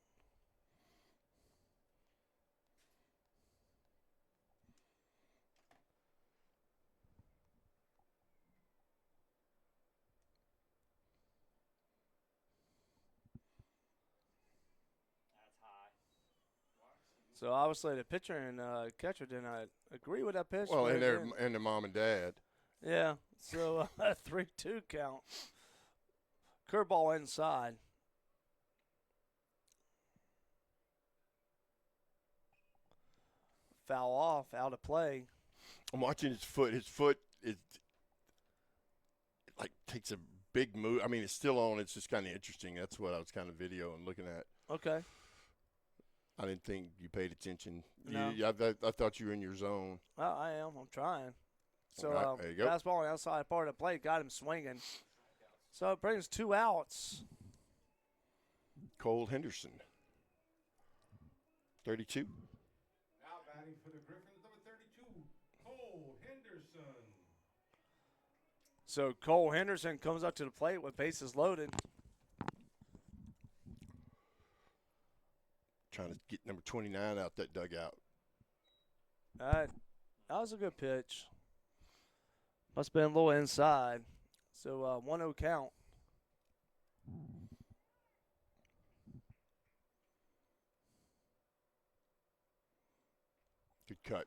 So obviously the pitcher and catcher did not agree with that pitch. Well, but and their again- and the mom and dad. Yeah. So 3-2 count. Curveball inside. Foul off, out of play. I'm watching his foot. His foot is like takes a big move. I mean, it's still on. It's just kind of interesting. That's what I was kind of videoing, looking at. Okay. I didn't think you paid attention. No. I thought you were in your zone. Well, I am. I'm trying. So All right, there you go. fastball on the outside part of the plate got him swinging. So it brings 2 outs. Cole Henderson, 32. Now batting for the Griffins, number 32, Cole Henderson. So Cole Henderson comes up to the plate with bases loaded. Trying to get number 29 out that dugout. That was a good pitch. Must have been a little inside. So 1-0 count. Good cut.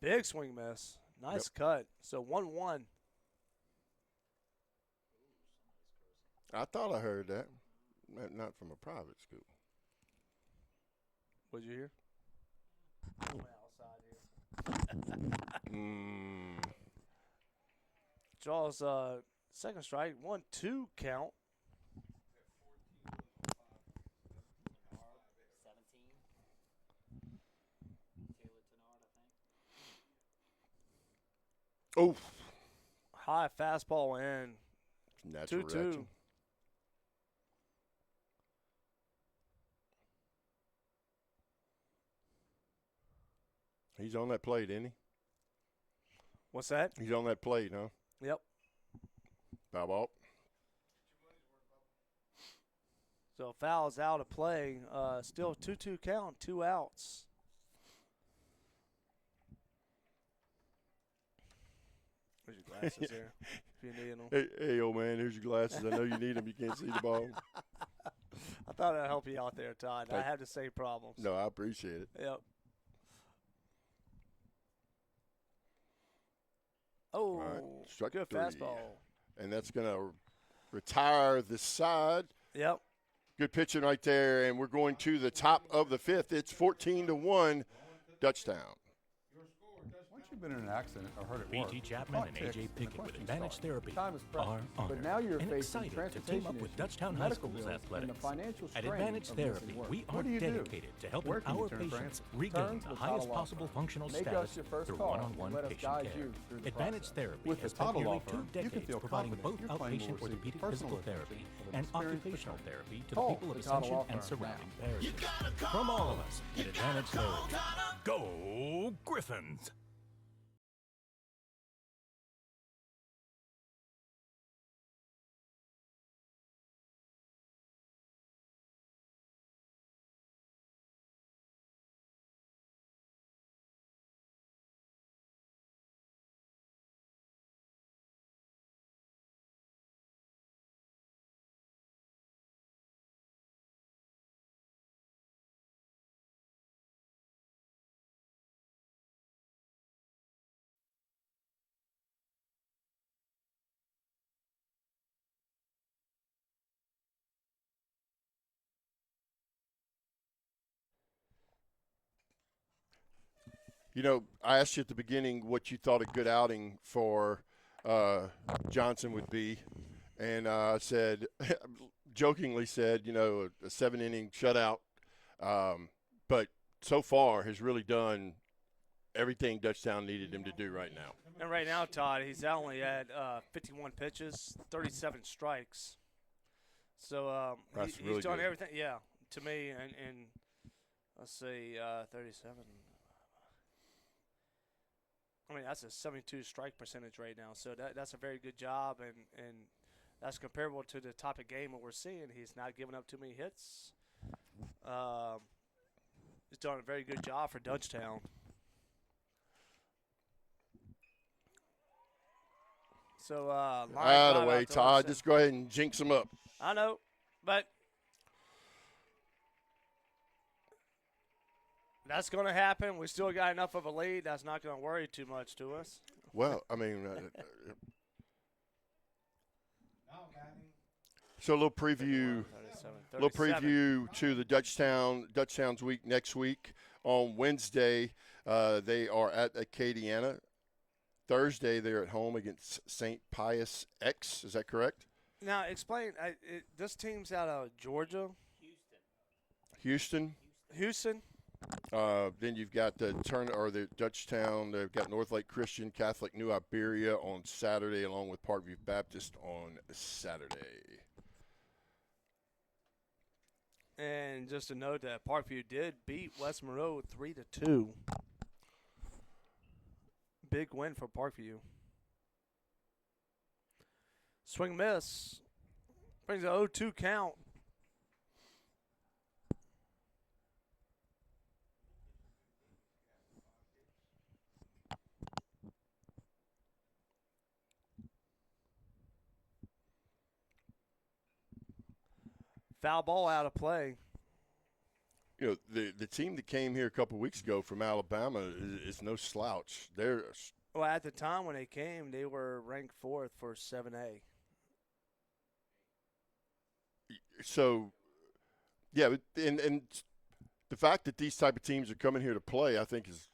Big swing miss. Nice cut. So 1-1. I thought I heard that. Not from a private school. What'd you hear? Draws second strike. 1-2 count. 17. Taylor Tenard, I think. Oh. High fastball in. Natural 2-2. reaction. He's on that plate, isn't he? What's that? He's on that plate, huh? Yep. Foul ball. So foul's out of play. Still 2-2 count, 2 outs. Where's your glasses there? If you need them. Hey, old man, here's your glasses. I know you need them. You can't see the ball. I thought I'd help you out there, Todd. I Thank- have the same problems. No, I appreciate it. Yep. Oh, All right, strike good 3. fastball. And that's going to retire the side. Yep. Good pitching right there, and we're going to the top of the 5th. It's 14-1, Dutchtown. Your score, Dutchtown. you've been in an accident or hurt at work, BT Chapman and AJ Pickett with Advantage Therapy Time is precious, are but honored now you're and facing excited to transportation team up with issues, Dutchtown High medical School's bills, athletics. and the financial At strain Advantage of Therapy, missing work. we are What do you do? dedicated to helping Where can you our turn for patients answers? regain Turns the with highest Todd Law possible Firm. functional Make us status your first through call one-on-one and let us patient guide care. you through the Advantage process. Therapy With the has spent Todd Law nearly Firm, 2 you can decades feel providing both confident your claim will outpatient receive orthopedic personal physical therapy attention of an and experienced occupational attorney. therapy to the Call people of the Todd Ascension Law and Firm surrounding now. parishes. From all of us at Advantage Therapy, go Griffins! You know, I asked you at the beginning what you thought a good outing for Johnson would be, and I said, jokingly said, you know, a 7-inning shutout, but so far has really done everything Dutchtown needed him to do right now. And right now, Todd, he's only had 51 pitches, 37 strikes. So That's he's really done good. everything. Yeah, to me, and let's see, 37. I mean, that's a 72 strike percentage right now. So that's a very good job, and that's comparable to the type of game that we're seeing. He's not giving up too many hits. He's done a very good job for Dutchtown. So, line Out of drive way, out to Todd. Olsen. Just go ahead and jinx him up. I know, but that's going to happen. We still got enough of a lead. That's not going to worry too much to us. Well, I mean, so a little preview, 37. to the Dutchtown's week next week. On Wednesday, they are at Acadiana. Thursday, they're at home against St. Pius X. Is that correct? Now, explain. This team's out of Georgia. Houston. Then you've got the Dutchtown. They've got North Lake Christian Catholic New Iberia on Saturday, along with Parkview Baptist on Saturday. And just to note that Parkview did beat West Monroe 3-2. Big win for Parkview. Swing miss. Brings an 0-2 count. Foul ball out of play. You know, the team that came here a couple weeks ago from Alabama is no slouch. Well, at the time when they came, they were ranked 4th for 7A. So, yeah, and the fact that these type of teams are coming here to play, I think, is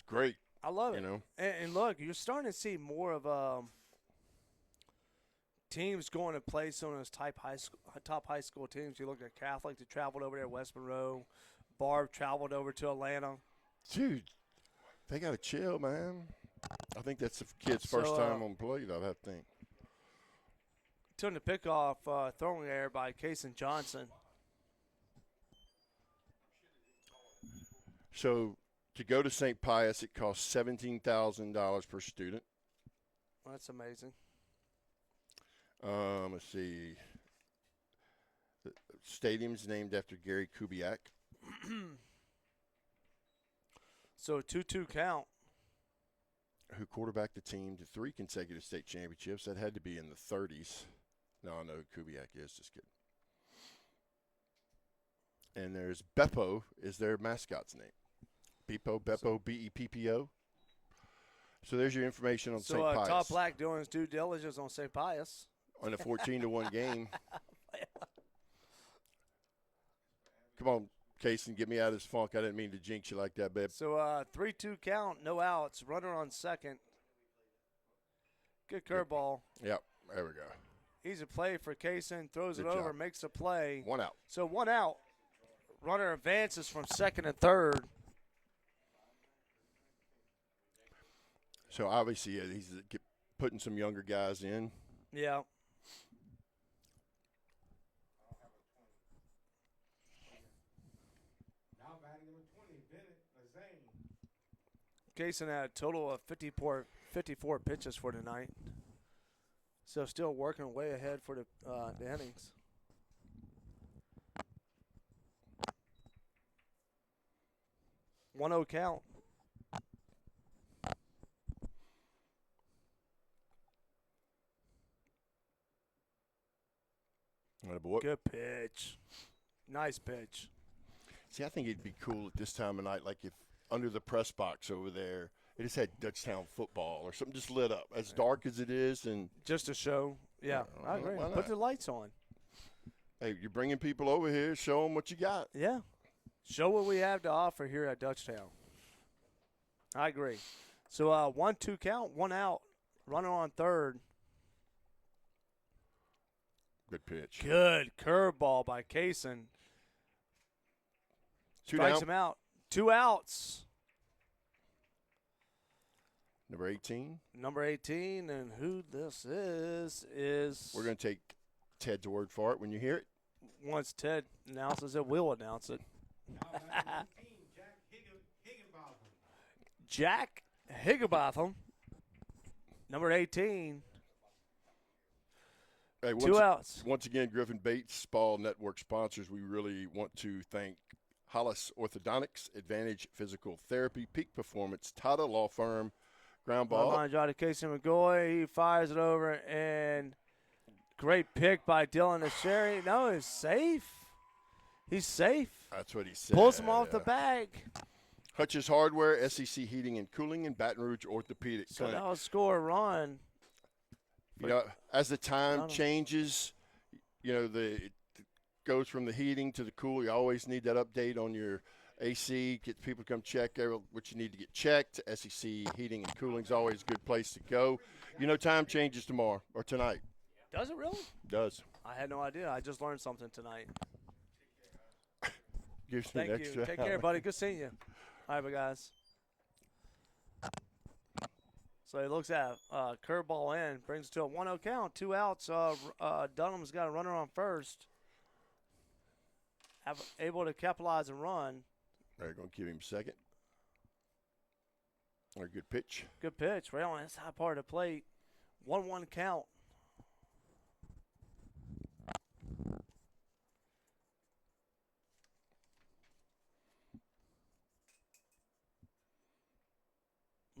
great. I love it. You know, and look, you're starting to see more of teams going to play some of those top high school teams. You look at Catholic that traveled over there, West Monroe. Barb traveled over to Atlanta. Dude, they got to chill, man. I think that's the kid's first time on plate, I have to think. Turn the pick off, throwing there by Kason Johnson. So to go to St. Pius, it costs $17,000 per student. Well, that's amazing. Let's see. The stadium's named after Gary Kubiak. So 2-2 count. Who quarterbacked the team to 3 consecutive state championships. That had to be in the 30s. No, I know who Kubiak is. Just kidding. And there's Beppo is their mascot's name. Beppo, B-E-P-P-O. So there's your information on St. Pius. So Top Black doing his due diligence on St. Pius. On a 14-1 game. Come on, Casey, get me out of this funk. I didn't mean to jinx you like that, babe. So 3-2 count, no outs, runner on second. Good curveball. Yep, there we go. Easy play for Kaysen, throws Good it over, job. makes a play. 1 out. So 1 out. Runner advances from second and third. So obviously he's putting some younger guys in. Yeah. Now batting number 20, Bennett Lazane. Kaysen had a total of 54 pitches for tonight. So still working way ahead for the innings. One 0 count. Boy. Good pitch. Nice pitch. See, I think it'd be cool at this time of night, like if under the press box over there, it just had Dutchtown football or something just lit up, as dark as it is. And just to show. Yeah, I agree. why not? Put the lights on. Hey, you're bringing people over here, show them what you got. Yeah. Show what we have to offer here at Dutchtown. I agree. So 1-2 count, 1 out. Runner on third. Good pitch. Good curveball by Kaysen. Strikes him out. 2 outs. Number 18. Number 18, and who this is We're going to take Ted's word for it when you hear it. Once Ted announces it, we'll announce it. Now batting number 15, Higginbotham. Jack Higginbotham, number 18. Hey, 2 outs. Once again, Griffin Bates Ball Network sponsors. We really want to thank Hollis Orthodontics, Advantage Physical Therapy, Peak Performance, Tata Law Firm, ground ball. Line drive to Casey McGoy. He fires it over, and great pick by Dylan Asheri. No, he's safe. He's safe. That's what he said. Pulls him off the bag. Hutch's Hardware, SEC Heating and Cooling, and Baton Rouge Orthopedic So Clinic. that'll score a run. You know, as the time changes, you know, it goes from the heating to the cool. You always need that update on your AC. Get people to come check what you need to get checked. SEC Heating and Cooling is always a good place to go. You know, time changes tomorrow or tonight. Does it really? Does. I had no idea. I just learned something tonight. Gives me Thank an you. extra Take hour. care, buddy. Good seeing you. All right, guys. So he looks at curveball in, brings it to a 1-0 count, 2 outs. Dunham's got a runner on first. Able to capitalize and run. They're going to give him second. Or a good pitch. Good pitch. Right on inside part of the plate. 1-1 count.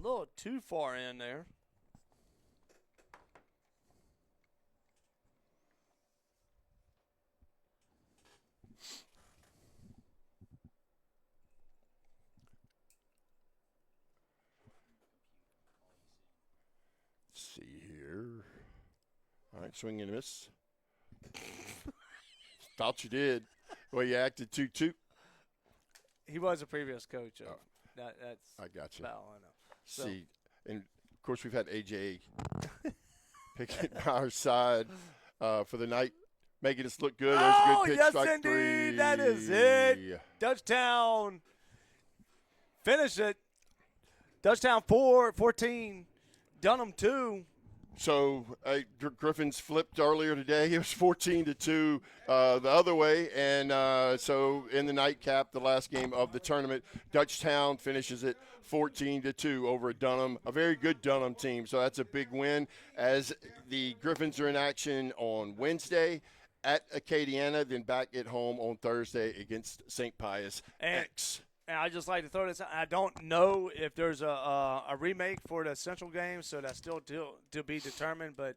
A little too far in there. Let's see here. All right, swing and a miss. Thought you did. Well, you acted 2-2. He was a previous coach. That's I got you. About all I know. So, See, and of course we've had AJ picking by our side for the night, making us look good. There's a good pitch, yes, strike indeed. 3. That is it. Dutchtown finish it. Dutchtown 14, Dunham 2. So Griffin's flipped earlier today. It was 14-2 the other way, and so in the nightcap, the last game of the tournament, Dutchtown finishes it 14-2 over Dunham, a very good Dunham team. So that's a big win. As the Griffins are in action on Wednesday at Acadiana, then back at home on Thursday against St. Pius X. And I just like to throw this out. I don't know if there's a remake for the Central game, so that's still to be determined. But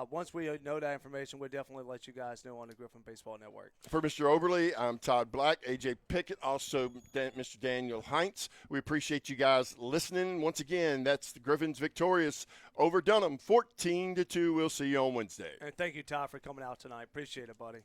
once we know that information, we'll definitely let you guys know on the Griffin Baseball Network. For Mr. Oberly, I'm Todd Black, AJ Pickett, also Mr. Daniel Heinz. We appreciate you guys listening. Once again, that's the Griffins victorious over Dunham, 14-2. We'll see you on Wednesday. And thank you, Todd, for coming out tonight. Appreciate it, buddy.